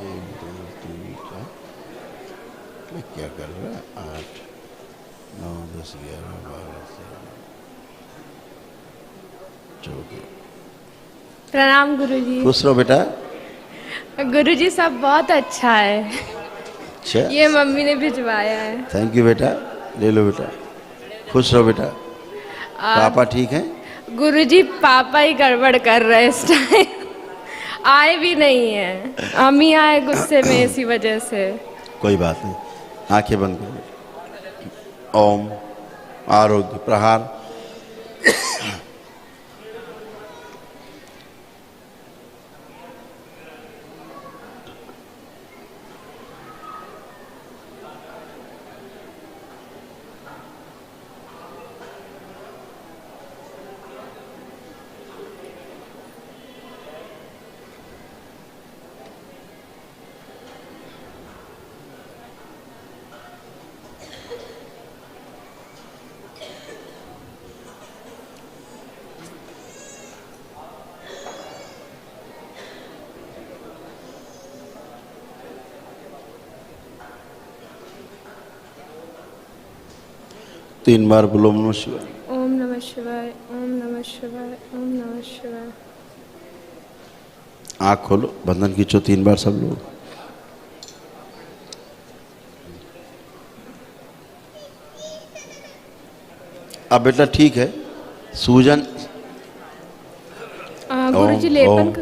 1, 2, 3, 4, मैं क्या कर रहा है? 8, 9, 10, 11, 12, 13, 14। प्रणाम गुरुजी। खुश रहो बेटा। गुरुजी सब बहुत अच्छा है, अच्छा, ये मम्मी ने भिजवाया है। थैंक यू बेटा, ले लो बेटा, खुश रहो बेटा। पापा ठीक है? गुरुजी पापा ही गड़बड़ कर रहे हैं इस टाइम, आए भी नहीं है, हम ही आए गुस्से में इसी वजह से। कोई बात नहीं, आंखें बंद करो। ओम आरोग्य प्रहार। 3 बार बोलो ओम नमः शिवाय। ओम नमः शिवाय, ओम नमः शिवाय, ओम नमः शिवाय। आँख खोलो, बंधन खींचो 3 बार सब लोग। अब बेटा ठीक है, सूजन गुरुजी ओम, लेपन ओम।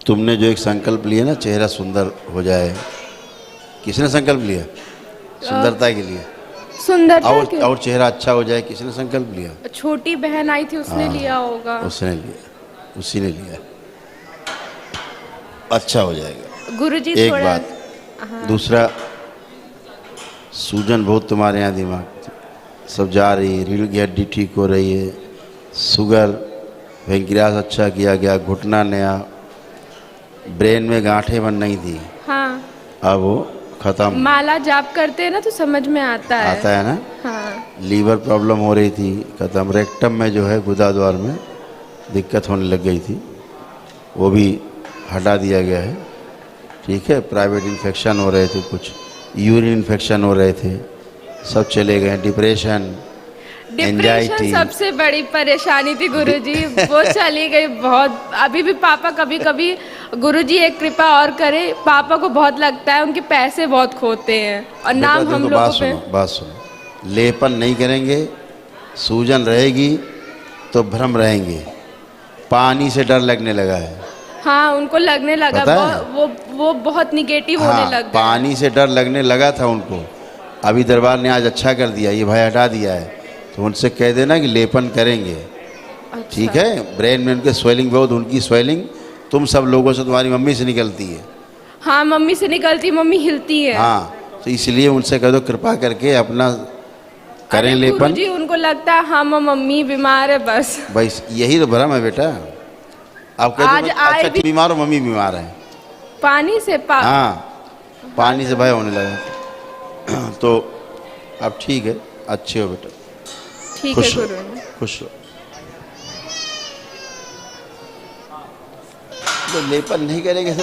तुमने जो एक संकल्प लिया ना, चेहरा सुंदर हो जाए, किसने संकल्प लिया? सुंदरता के लिए। सुंदरता के और चेहरा अच्छा हो जाए, किसने संकल्प लिया? छोटी बहन आई थी, उसने लिया होगा। उसने लिया, उसी ने लिया। अच्छा हो जाएगा। गुरुजी एक थोड़ा बात। दूसरा, सूजन बहुत तुम्हारे यहाँ दिमाग सब जा रही है, रीढ़ की हड्डी ठीक हो रही है, शुगर, पैंक्रियास अच्छा किया गया, घुटना नया, ब्रेन में गांठें बन नहीं थी, हाँ, अब वो खत्म। माला जाप करते हैं ना तो समझ में आता है ना। हाँ। लीवर प्रॉब्लम हो रही थी, खत्म। रेक्टम में जो है गुदाद्वार में दिक्कत होने लग गई थी, वो भी हटा दिया गया है। ठीक है, प्राइवेट इन्फेक्शन हो रहे थे, कुछ यूरिन इन्फेक्शन हो रहे थे, सब चले गए। डिप्रेशन, डिप्रेशन सबसे बड़ी परेशानी थी गुरुजी, वो चली गई बहुत। अभी भी पापा कभी कभी, गुरुजी एक कृपा और करे, पापा को बहुत लगता है उनके पैसे बहुत खोते हैं और नाम हम लोगों पे। बात सुनो, लेपन नहीं करेंगे, सूजन रहेगी तो भ्रम रहेंगे। पानी से डर लगने लगा है। हाँ, उनको लगने लगा, वो बहुत निगेटिव होने लग गए। पानी से डर लगने लगा था उनको। अभी दरबार ने आज अच्छा कर दिया, ये भाई हटा दिया है, तो उनसे कह देना कि लेपन करेंगे। अच्छा। ठीक है, ब्रेन में उनके स्वेलिंग बहुत, उनकी स्वेलिंग तुम सब लोगों से, तुम्हारी मम्मी से निकलती है। हाँ, मम्मी से निकलती, मम्मी हिलती है। हाँ, तो इसलिए उनसे कह दो कृपा करके अपना करें लेपन। जी उनको लगता है हम मम्मी बीमार है बस। बस यही तो भ्रम है बेटा। आप कह दो अच्छा बीमार हो, मम्मी बीमार है, पानी से हाँ, पानी से भय होने लगा। तो अब ठीक है, अच्छे हो बेटा, ठीक है गुरु, खुश हो। तो लेपन नहीं करेंगे तो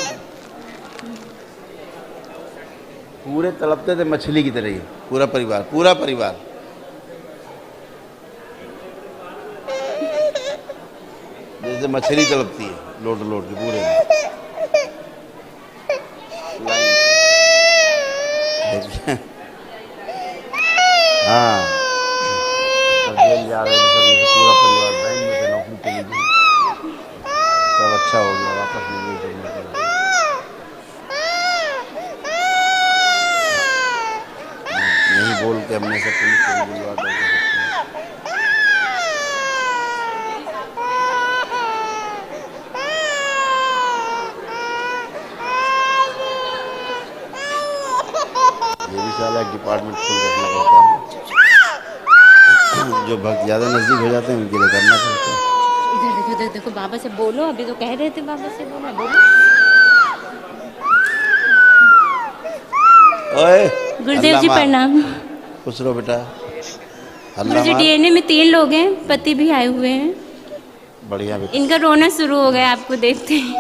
पूरे तड़पते थे मछली की तरह ही, पूरा परिवार, पूरा परिवार। जैसे मछली तड़पती है, लोट लोट के पूरे में। हाँ, जेल जा रहे थे सब, पूरा परिवार बैंक में से नौकरी चली गई, सब अच्छा हो गया, वापस मिल गई सब नौकरी। नहीं बोल के हमने सब पुलिस को बुलवा करके ये भी साला एक डिपार्टमेंट खोल रखना पड़ता है। जो भक्त ज़्यादा नज़दीक हो जाते हैं उनके लिए करना पड़ता है। इधर देखो, देखो बाबा से बोलो, अभी तो कह रहे थे बाबा से बोलो, बोलो। ओए गुरुदेव जी प्रणाम। खुश रहो बेटा। गुरुजी डीएनए में 3 लोग हैं, पति भी आए हुए हैं। बढ़िया बेटा। इनका रोना शुरू हो गया आपको देखते ही।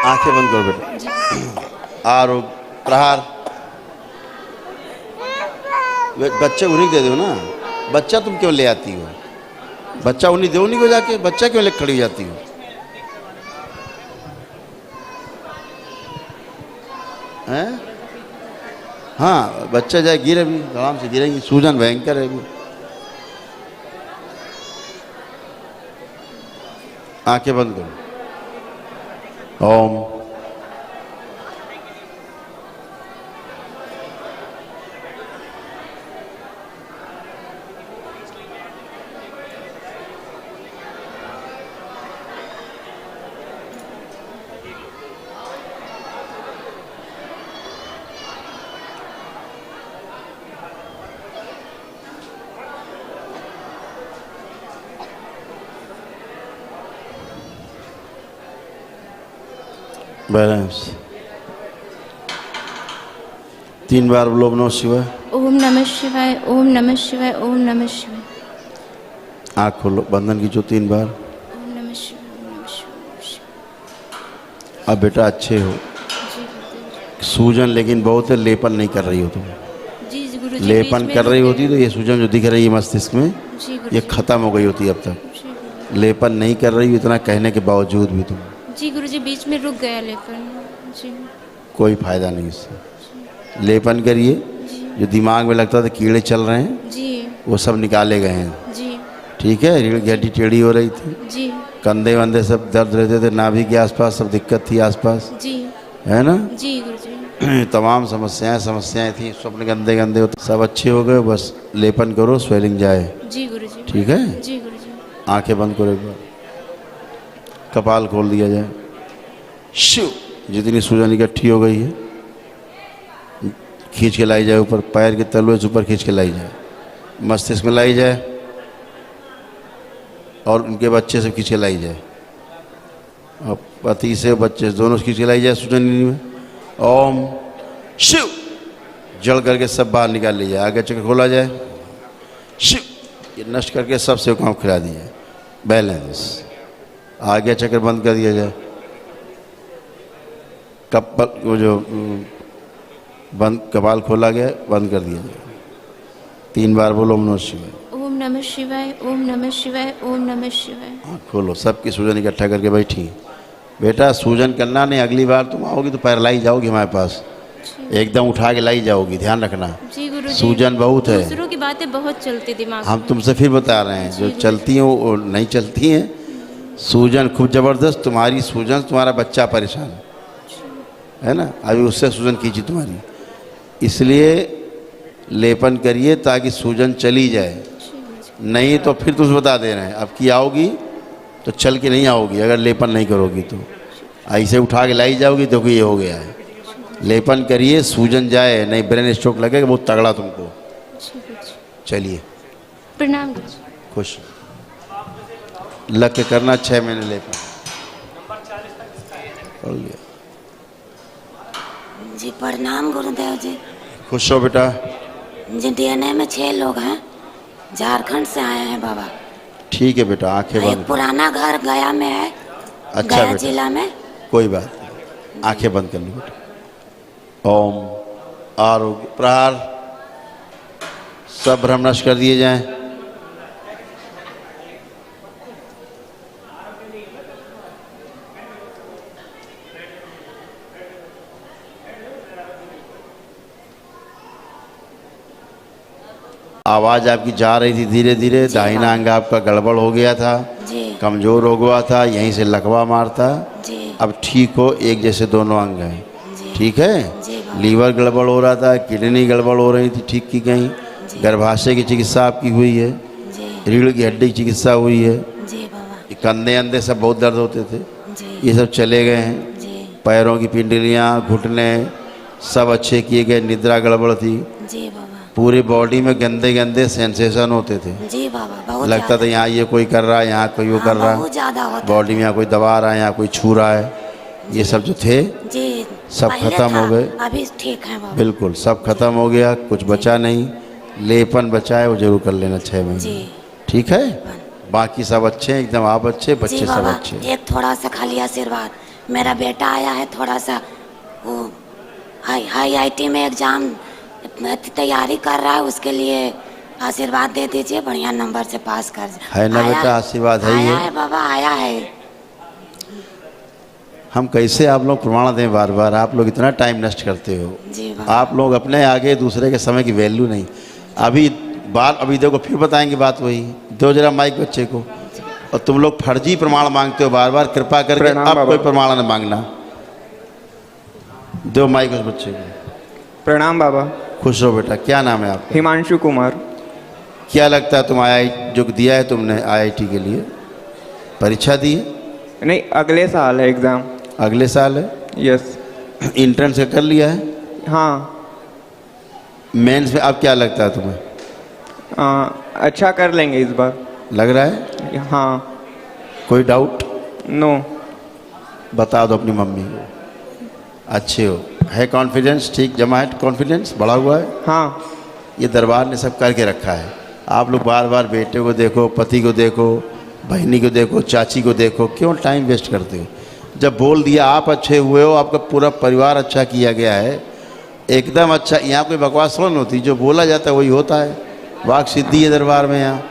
आंखें बंद करो बेटा। आरोप प्रहार। बच्चे उन्हीं दे दो ना, बच्चा तुम क्यों ले आती हो? बच्चा उन्हीं दो, उन्हीं को जाके, बच्चा क्यों ले खड़ी जाती हो? हैं? हाँ, बच्चा जाए गिरे भी, आराम से गिरेंगी, सूजन भयंकर है अभी। आंखें बंद करो। ओम। बैलेंस 3 बार बोलो नमः शिवाय। ओम नमः शिवाय, ओम नमः शिवाय, ओम नमः शिवाय। आँख खोलो, बंधन खींचो 3 बार। ओम नमः शिवाय, ओम नमः शिवाय। अब बेटा अच्छे हो। सूजन लेकिन बहुत है, लेपन नहीं कर रही हो तुम। जी गुरुजी, लेपन कर रही होती तो ये सूजन जो दिख रही है मस्तिष्क में जी गुरुजी। ये खत्म हो गई होती अब तक। जी गुरुजी। लेपन नहीं कर रही हो इतना कहने के बावजूद भी तुम। जी गुरुजी, बीच में रुक गया लेपन। जी कोई फायदा नहीं इससे। लेपन करिए, जो दिमाग में लगता था कीड़े चल रहे हैं जी वो सब निकाले गए हैं। जी ठीक है, रीढ़ की हड्डी टेढ़ी हो रही थी, जी कंधे वंधे सब दर्द रहते थे, नाभि के आसपास सब दिक्कत थी आसपास, जी है ना। जी गुरुजी। तमाम समस्याएं थी, स्वप्न गंदे गंदे होते, सब अच्छे हो गए। बस लेपन करो, स्वेलिंग जाए। जी गुरुजी। ठीक है, जी गुरुजी। आंखें बंद करो एक बार, कपाल खोल दिया जाए। शिव, जितनी सूजन इकट्ठी हो गई है खींच के लाई जाए ऊपर, पैर के तलवे से ऊपर खींच के लाई जाए, मस्तिष्क में लाई जाए और उनके बच्चे से खींच के लाई जाए, और पति से बच्चे दोनों से खींच के लाई जाए सूजन में। ओम शिव, जड़ करके सब बाहर निकाल लिया जाए। आगे चक्र खोला जाए। शिव, ये नष्ट करके सब से काम खिला दिया जाए। बैलेंस, आगे चक्र बंद कर दिया जाए। कपाल वो जो बंद, कपाल खोला गया, बंद कर दिया जाए। 3 बार बोलो ओम नमः शिवाय। ओम नमः शिवाय, ओम नमः शिवाय, ओम नमः शिवाय। आँख खोलो, सबकी सूजन इकट्ठा करके बैठी। बेटा सूजन करना नहीं, अगली बार तुम आओगी तो पैरलाई जाओगी हमारे पास, एकदम उठा के लाई जाओगी, ध्यान रखना। जी गुरुजी। सूजन बहुत है। दूसरों की बातें बहुत चलती दिमाग हम में। तुमसे फिर बता रहे हैं, जो चलती हैं वो नहीं चलती हैं। सूजन खूब जबरदस्त, तुम्हारी सूजन, तुम्हारा बच्चा परेशान है ना, अभी उससे सूजन खींची तुम्हारी, इसलिए लेपन करिए ताकि सूजन चली जाए। नहीं तो फिर तुम बता दे रहे हैं, अब की आओगी तो चल के नहीं आओगी अगर लेपन नहीं करोगी तो। ऐसे उठा के लाई जाओगी तो ये हो गया है। लेपन करिए, सूजन जाए, नहीं ब्रेन स्ट्रोक लगेगा बहुत तगड़ा तुमको। चलिए, प्रणाम गुरुजी। खुश लग के करना, 6 महीने लेपन हो गया। जी प्रणाम गुरुदेव जी। खुश हो बेटा। जी डीएनए में 6 लोग हैं, झारखंड से आए हैं बाबा। ठीक है बेटा, आंखें एक बंद। पुराना घर गया में है, अच्छा गया बेटा, जिला में। कोई बात नहीं, आंखें बंद कर लो बेटा। ओम आरोग्य प्रहार, सब भ्रम नष्ट कर दिए जाएं। आवाज आपकी जा रही थी धीरे धीरे, दाहिना अंग आपका गड़बड़ हो गया था, जी कमजोर हो गया था, यहीं से लकवा मारता। जी अब ठीक हो, एक जैसे दोनों अंग हैं। जी ठीक है, जी बाबा। लीवर गड़बड़ हो रहा था, किडनी गड़बड़ हो रही थी, ठीक की गई। गर्भाशय की चिकित्सा आपकी हुई है, जी रीढ़ की हड्डी की चिकित्सा हुई है, जी बाबा। ये कंधे अंधे सब बहुत दर्द होते थे, जी ये सब चले गए हैं। जी पैरों की पिंडलियाँ, घुटने सब अच्छे किए गए। निद्रा गड़बड़ थी, जी बाबा। पूरी बॉडी में गंदे गंदे सेंसेशन होते थे, जी बाबा, बहुत लगता था यहाँ ये कोई कर रहा है, यहाँ कोई वो कर रहा बहुत है, ज्यादा होता बॉडी में यहाँ कोई दबा रहा है, यहाँ कोई छू रहा है, ये सब जो थे जी। सब पहले खत्म था, हो गए। अभी ठीक है बाबा। बिल्कुल सब खत्म हो गया, कुछ बचा नहीं। लेपन बचा है वो जरूर कर लेना 6 महीने। जी ठीक है, बाकी सब अच्छे हैं एकदम, आप अच्छे, जी बच्चे सब बाबा, अच्छे। एक थोड़ा सा खाली आशीर्वाद, मेरा बेटा आया है थोड़ा सा, वो IIT में एग्जाम तैयारी कर रहा है, उसके लिए आशीर्वाद दे दीजिए, बढ़िया नंबर से पास कर जाए। है ना बेटा, आशीर्वाद है आया ये। है बाबा, आया है। हम कैसे आप लोग प्रमाण दें बार बार, आप लोग इतना टाइम नष्ट करते हो। जी बाबा। आप लोग अपने आगे दूसरे के समय की वैल्यू नहीं। अभी देखो फिर बताएंगे बात वही। दो जरा माइक बच्चे को। और तुम लोग फर्जी प्रमाण मांगते हो बार बार, कृपा करके अब कोई प्रमाण न मांगना। दो माइक उस बच्चे को। प्रणाम बाबा। खुश रहो बेटा, क्या नाम है आपका? हिमांशु कुमार। क्या लगता है तुम जो दिया है तुमने IIT के लिए, परीक्षा दी है? नहीं, अगले साल है एग्ज़ाम। अगले साल है? यस। इंट्रेंस का कर लिया है? हाँ। मेंस में अब क्या लगता है तुम्हें? अच्छा कर लेंगे इस बार, लग रहा है? हाँ। कोई डाउट? नो। बता दो अपनी मम्मी को। अच्छे हो, है कॉन्फिडेंस ठीक जमा है, कॉन्फिडेंस बढ़ा हुआ है। हाँ ये दरबार ने सब करके रखा है। आप लोग बार बार बेटे को देखो, पति को देखो, बहनी को देखो, चाची को देखो, क्यों टाइम वेस्ट करते हो? जब बोल दिया आप अच्छे हुए हो, आपका पूरा परिवार अच्छा किया गया है, एकदम अच्छा। यहाँ कोई बकवास थोड़ा होती, जो बोला जाता है वही होता है। वाक सिद्धि है दरबार में यहाँ,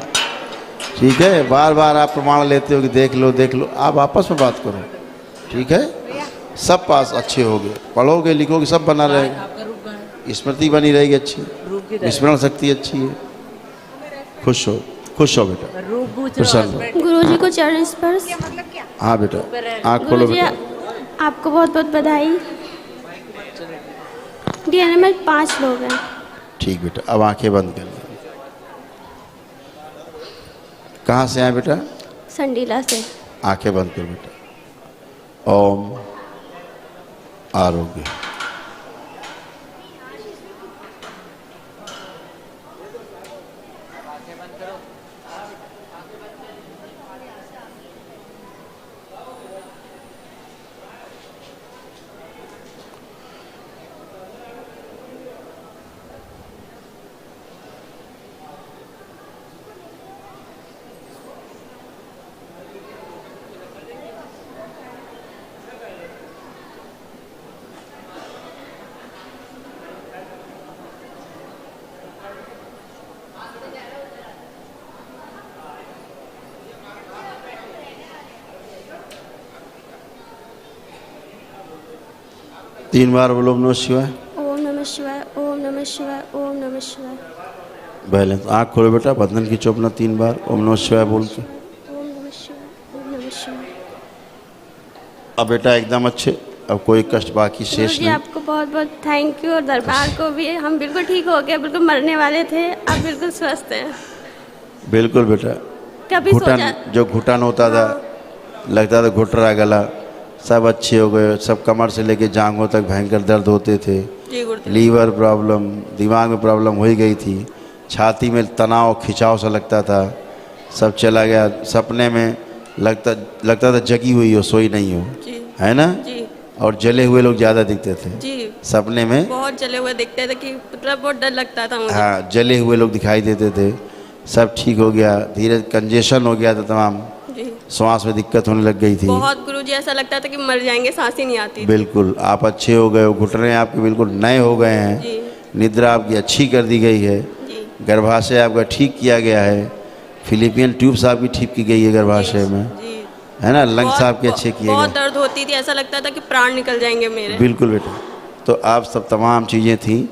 ठीक है। बार बार आप प्रमाण लेते हो कि देख लो देख लो, आप आपस में बात करो, ठीक है। सब पास अच्छे होगे, पढ़ोगे लिखोगे सब बना रहेगा, स्मृति बनी रहेगी अच्छी, स्मरण शक्ति अच्छी है। खुश हो बेटा, प्रसन्न हो। गुरुजी को चरण स्पर्श। हाँ बेटा, आँख खोलो गुरुजी बेटा। आपको बहुत बहुत बधाई। डीएनए में 5 लोग हैं। ठीक बेटा, अब आंखें बंद कर लो। कहाँ से आए बेटा? संडीला से। आंखें बंद करो बेटा। ओम आरोग्य। तीन बार बोलो ओम नमः शिवाय। ओम नमः शिवाय, ओम नमः शिवाय, ओम नमः शिवाय। बैलेंस। आँख खोलो बेटा, बंधन की चौपना 3 बार ओम नमः शिवाय बोल के। ओम नमः शिवाय, ओम नमः शिवाय। अब बेटा एकदम अच्छे, अब कोई कष्ट बाकी शेष गुरुजी नहीं। आपको बहुत बहुत थैंक यू, और दरबार को भी। हम बिल्कुल ठीक हो गए, बिल्कुल मरने वाले थे, अब बिल्कुल स्वस्थ हैं। बिल्कुल बेटा। कभी घुटन, जो घुटन होता था, लगता था घुट रहा गला, सब अच्छे हो गए। सब कमर से लेके जांघों तक भयंकर दर्द होते थे। लीवर प्रॉब्लम, दिमाग में प्रॉब्लम हो ही गई थी, छाती में तनाव खिंचाव सा लगता था, सब चला गया। सपने में लगता था जगी हुई हो, सोई नहीं हो, है ना। और जले हुए लोग ज़्यादा दिखते थे जी, सपने में, बहुत जले हुए दिखते थे कि मतलब बहुत डर लगता था मुझे। हाँ, जले हुए लोग दिखाई देते थे। सब ठीक हो गया, धीरे कंजेशन हो गया था तमाम, श्वास में दिक्कत होने लग गई थी। बहुत गुरुजी ऐसा लगता था कि मर जाएंगे, सांस ही नहीं आती थी। बिल्कुल आप अच्छे हो गए हो, घुटने आपके बिल्कुल नए हो गए हैं, निद्रा आपकी अच्छी कर दी गई है, गर्भाशय आपका ठीक किया गया है, फिलिपियन ट्यूब्स आपकी ठीक की गई है गर्भाशय में, है ना। लंग्स आपके अच्छे किए बहुत गए। दर्द होती थी, ऐसा लगता था कि प्राण निकल जाएंगे मेरे। बिल्कुल बेटा, तो आप सब तमाम चीज़ें थी,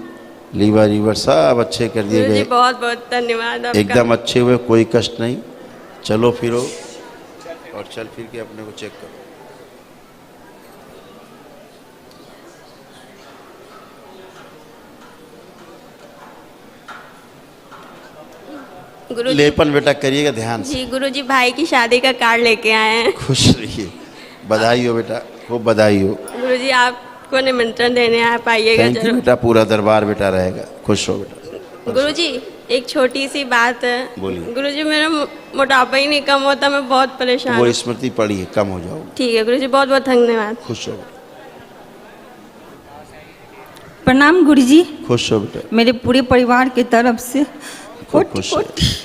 लीवर सब अच्छे कर दिए गुरुजी गए, बहुत बहुत धन्यवाद आपका। एकदम अच्छे हुए, कोई कष्ट नहीं। चलो फिरो और चल फिर के अपने को चेक करो। गुरुजी लेपन बेटा करिएगा ध्यान से। जी, गुरुजी भाई की शादी का कार्ड लेके आए हैं। खुश रहिए, बधाई हो बेटा, खूब बधाई हो। गुरुजी आपको निमंत्रण देने आप आइएगा थैंक यू जरूर। बेटा, पूरा दरबार बेटा रहेगा। खुश हो बेटा। गुरुजी एक छोटी सी बात है। बोलिए। गुरुजी मेरा मोटापा ही नहीं कम होता, मैं बहुत परेशान वो हूँ। स्मृति पड़ी है, कम हो जाओगे। ठीक है गुरुजी, बहुत बहुत धन्यवाद। खुश हो, प्रणाम गुरुजी। खुश हो बेटा, मेरे पूरे परिवार के तरफ से खूब खुश हो,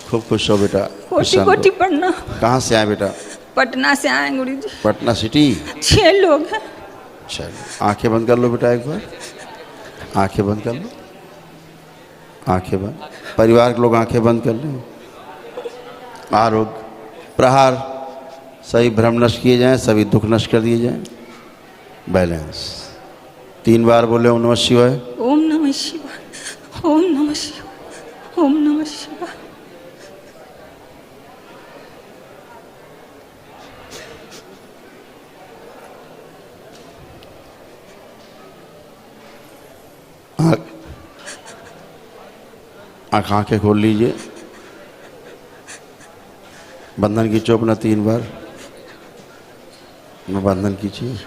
खूब खुश हो बेटा। कोटि प्रसन्न कोटि हो। प्रणाम। कहाँ से आए बेटा? पटना से आए गुरुजी। पटना सिटी। 6 लोग हैं। चलो आंखें बंद कर लो बेटा, एक बार आंखें बंद कर लो, आंखें बंद। परिवार के लोग आंखें बंद कर लो। आरोग्य प्रहार, सभी भ्रम नष्ट किए जाएं, सभी दुख नष्ट कर दिए जाएं। बैलेंस। 3 बार बोले ओम नमः शिवाय। ओम नमः शिवाय, ओम नमः शिवाय, ओम नमः शिवाय। आंखें खोल लीजिए। बंधन की चौपना 3 बार में बंधन कीजिए।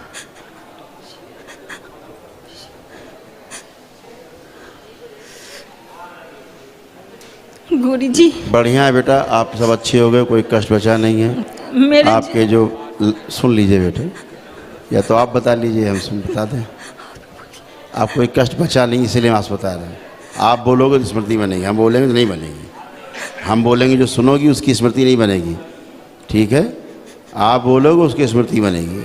गुरुजी बढ़िया है बेटा, आप सब अच्छे हो गए, कोई कष्ट बचा नहीं है। मेरे आपके जो सुन लीजिए बेटे, या तो आप बता लीजिए, हम सुन बता दें। आपको एक कष्ट बचा नहीं, इसीलिए हम अस्पताल हैं। आप बोलोगे तो स्मृति बनेगी, हम बोलेंगे तो नहीं बनेगी। हम बोलेंगे जो सुनोगी उसकी स्मृति नहीं बनेगी, ठीक है? आप बोलोगे उसकी स्मृति बनेगी।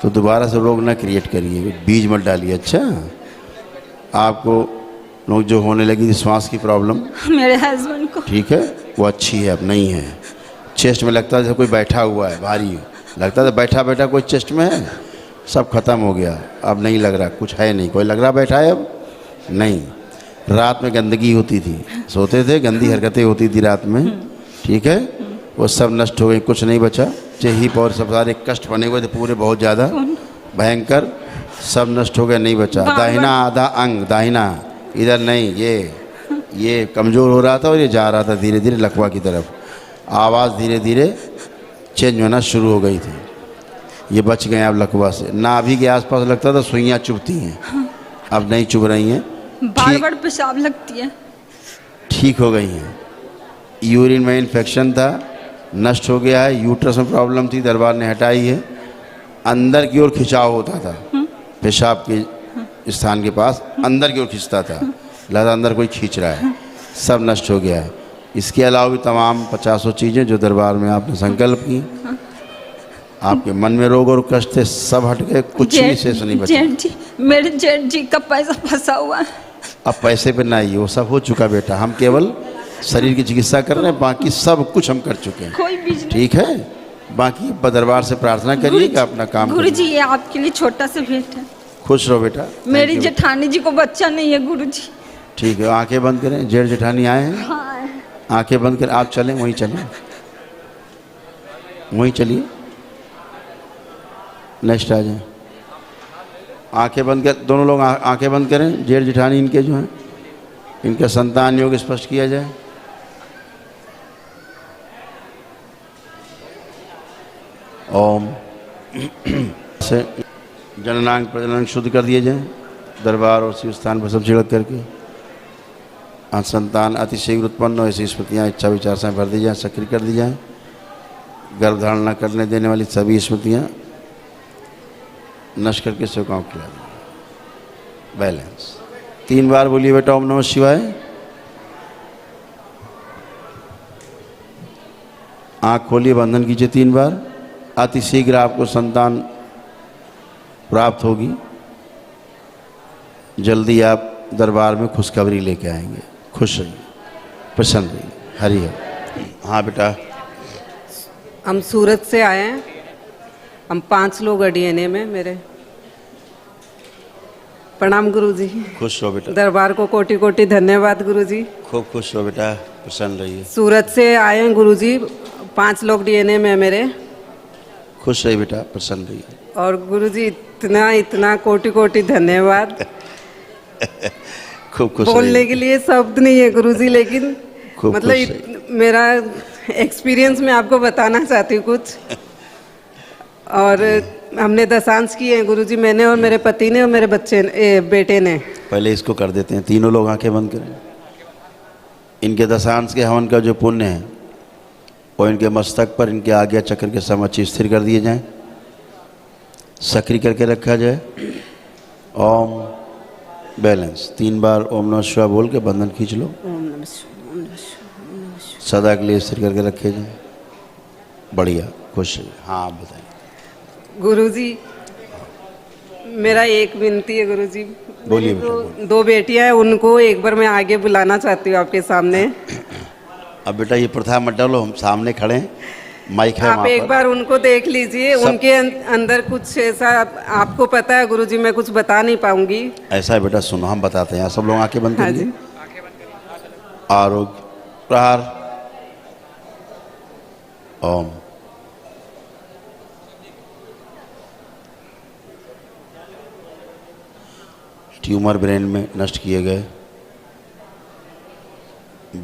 तो दोबारा से रोग ना क्रिएट करिए, बीज मत डालिए। अच्छा, आपको लोग जो होने लगी थी श्वास की प्रॉब्लम मेरे हस्बैंड को, ठीक है, वो अच्छी है, अब नहीं है। चेस्ट में लगता था जैसे कोई बैठा हुआ है, भारी लगता था, बैठा बैठा कोई चेस्ट में है, सब खत्म हो गया, अब नहीं लग रहा, कुछ है नहीं। कोई लग रहा बैठा है अब नहीं। रात में गंदगी होती थी, सोते थे, गंदी हरकतें होती थी रात में, ठीक है, वो सब नष्ट हो गई, कुछ नहीं बचा। हिप और सब सारे कष्ट बने हुए थे पूरे, बहुत ज़्यादा भयंकर, सब नष्ट हो गया, नहीं बचा। दाहिना आधा अंग, दाहिना इधर नहीं, ये कमज़ोर हो रहा था और ये जा रहा था धीरे धीरे लकवा की तरफ। आवाज़ धीरे धीरे चेंज होना शुरू हो गई थी। ये बच गए अब लकवा से। नाभि के आसपास लगता था सुइयाँ चुभती हैं, अब नहीं चुभ रही हैं, बार बार पेशाब लगती है, ठीक हो गई हैं। यूरिन में इन्फेक्शन था, नष्ट हो गया है। यूट्रस में प्रॉब्लम थी, दरबार ने हटाई है। अंदर की ओर खिंचाव होता था, पेशाब के स्थान के पास अंदर की ओर खींचता था, लगा अंदर कोई खींच रहा है, सब नष्ट हो गया है। इसके अलावा भी तमाम 50 चीज़ें जो दरबार में आपने संकल्प की, आपके मन में रोग और कष्ट थे, सब हट गए, कुछ भी शेष नहीं बचा। जेठ जी, मेरे जेठ जी का पैसा फंसा हुआ है। अब पैसे पे ना आइए, वो सब हो चुका बेटा, हम केवल शरीर की चिकित्सा कर रहे हैं, बाकी सब कुछ हम कर चुके हैं, कोई बिजनेस, ठीक है? बाकी दरबार से प्रार्थना करिए कि अपना काम गुरु जी ये आपके लिए छोटा सा भेंट है। खुश रहो बेटा। मेरी जेठानी जी को बच्चा नहीं है गुरु जी। ठीक है, आंखें बंद करें। जेठ जेठानी आए हैं, हाँ। आंखें बंद करें। आप चलें, वहीं चलें, वहीं चलिए, नेक्स्ट आ जाए। आंखें बंद कर, दोनों लोग आंखें बंद करें। जेठ जेठानी इनके जो हैं, इनका संतान योग स्पष्ट किया जाए। ओम से जननांग प्रजनन शुद्ध कर दिए जाए, दरबार और शिव स्थान पर सब छिड़क करके। संतान अति शीघ्र उत्पन्न हो, ऐसी स्मृतियाँ इच्छा विचार से भर दी जाए, सक्रिय कर दी जाए। गर्भधारण न करने देने वाली सभी स्मृतियाँ नष्ट करके स्वीकार किया जाए। बैलेंस 3 बार बोलिए बेटा, ओम नमः शिवाय। आँख खोलिए, बंधन कीजिए 3 बार। अति शीघ्र आपको संतान प्राप्त होगी, जल्दी आप दरबार में खुशखबरी लेके आएंगे। खुश रहिए, प्रसन्न रहिए। हरि हर। हाँ बेटा, हम सूरत से आए हैं, हम 5 लोग डीएनए में। मेरे प्रणाम गुरु जी। खुश रहो बेटा। दरबार को कोटि कोटि धन्यवाद गुरु जी। खूब खुश रहो बेटा, प्रसन्न रहिए। सूरत से आए हैं गुरु जी, 5 लोग डीएनए में मेरे। खुश रहिए बेटा, प्रसन्न रहिए। और गुरु जी इतना इतना कोटि कोटि धन्यवाद। खूब खुश बोलने के लिए शब्द नहीं है गुरु जी, लेकिन मतलब मेरा एक्सपीरियंस मैं आपको बताना चाहती हूँ कुछ। और हमने दशांश किए हैं गुरु जी, मैंने और मेरे पति ने और मेरे बेटे ने। पहले इसको कर देते हैं, तीनों लोग आंखें बंद करें। इनके दशांश के हवन का जो पुण्य है वो इनके मस्तक पर, इनके आज्ञा चक्र के समक्ष स्थिर कर दिए जाएं, सक्रिय करके रखा जाए। ओम बैलेंस 3 बार ओम नमः शिवाय बोल के बंधन खींच लो। ओम नमः शिवाय, ओम नमः शिवाय, ओम नमः शिवाय। सदा के लिए स्थिर करके रखे जाए। बढ़िया, खुश रहिए। हाँ आप बताइए। गुरुजी मेरा एक विनती है गुरुजी। बोलिए। 2 बेटियां हैं, उनको एक बार मैं आगे बुलाना चाहती हूँ आपके सामने। अब बेटा ये प्रथा मत डालो, हम सामने खड़े हैं, माइक है आप एक बार उनको देख लीजिए। उनके अंदर कुछ ऐसा आपको पता है गुरुजी, मैं कुछ बता नहीं पाऊंगी। ऐसा है बेटा, सुनो हम बताते हैं। सब लोग आंखें बंद करिए। आरोग्य प्रहार। ओम। ट्यूमर ब्रेन में नष्ट किए गए।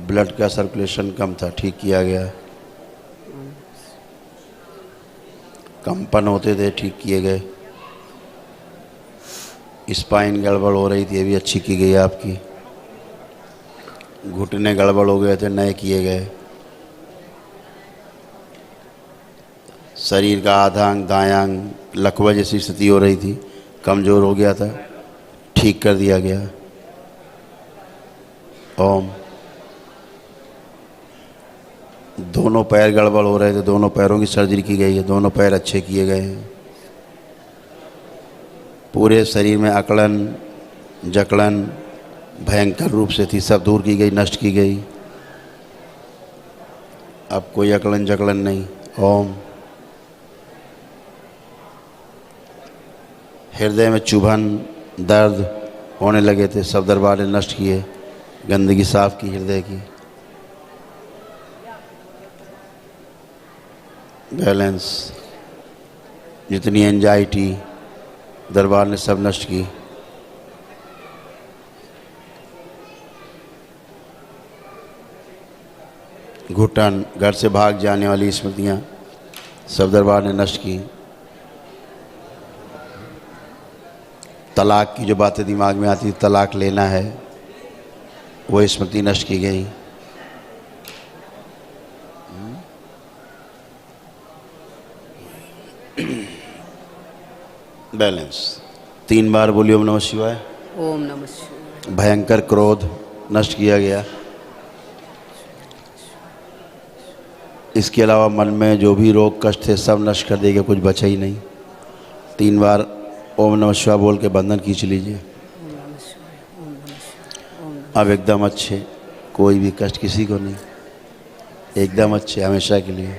ब्लड का सर्कुलेशन कम था, ठीक किया गया। कंपन होते थे, ठीक किए गए। स्पाइन गड़बड़ हो रही थी, ये भी अच्छी की गई आपकी। घुटने गड़बड़ हो गए थे, नए किए गए। शरीर का आधा अंग दायां अंग लकवा जैसी स्थिति हो रही थी, कमज़ोर हो गया था, ठीक कर दिया गया। ओम। दोनों पैर गड़बड़ हो रहे थे, दोनों पैरों की सर्जरी की गई है, दोनों पैर अच्छे किए गए हैं। पूरे शरीर में अकड़न जकड़न भयंकर रूप से थी, सब दूर की गई, नष्ट की गई। अब कोई अकड़न जकड़न नहीं। ओम। हृदय में चुभन दर्द होने लगे थे, सब दरबार ने नष्ट किए, गंदगी साफ की हृदय की। बैलेंस, जितनी एंजाइटी दरबार ने सब नष्ट की। घुटन, घर से भाग जाने वाली स्मृतियाँ सब दरबार ने नष्ट की। तलाक की जो बातें दिमाग में आती, तलाक लेना है, वो स्मृति नष्ट की गई। बैलेंस। 3 बार बोलिए ओम नमः शिवाय। ओम नमः शिवाय। भयंकर क्रोध नष्ट किया गया। इसके अलावा मन में जो भी रोग कष्ट थे सब नष्ट कर देगा, कुछ बचा ही नहीं। 3 बार ओम नमः शिवाय बोल के बंधन खींच लीजिए। अब एकदम अच्छे, कोई भी कष्ट किसी को नहीं, एकदम अच्छे हमेशा के लिए।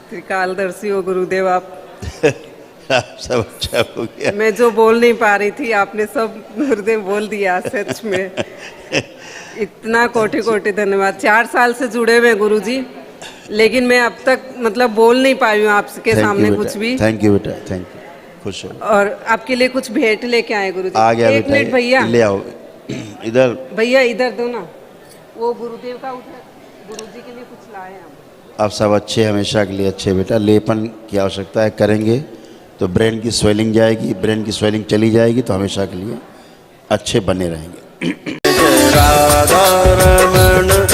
त्रिकालदर्शी हो गुरुदेव आप। सब अच्छा हो गया। मैं जो बोल नहीं पा रही थी आपने सब गुरुदेव बोल दिया, सच में इतना कोटि कोटि धन्यवाद। 4 साल से जुड़े हुए गुरुजी, लेकिन मैं अब तक मतलब बोल नहीं पाई हूँ आपके सामने कुछ भी। थैंक यू बेटा, थैंक यू, खुश हो। और आपके लिए कुछ भेंट लेके आए गुरुजी। आ गया एक मिनट भैया, ले आओ इधर। भैया इधर दो ना, वो गुरुदेव का उधर गुरुजी के लिए कुछ लाए हम। अब सब अच्छे, हमेशा के लिए अच्छे बेटा। लेपन की आवश्यकता है, करेंगे तो ब्रेन की स्वेलिंग जाएगी, ब्रेन की स्वेलिंग चली जाएगी तो हमेशा के लिए अच्छे बने रहेंगे। राधा रमण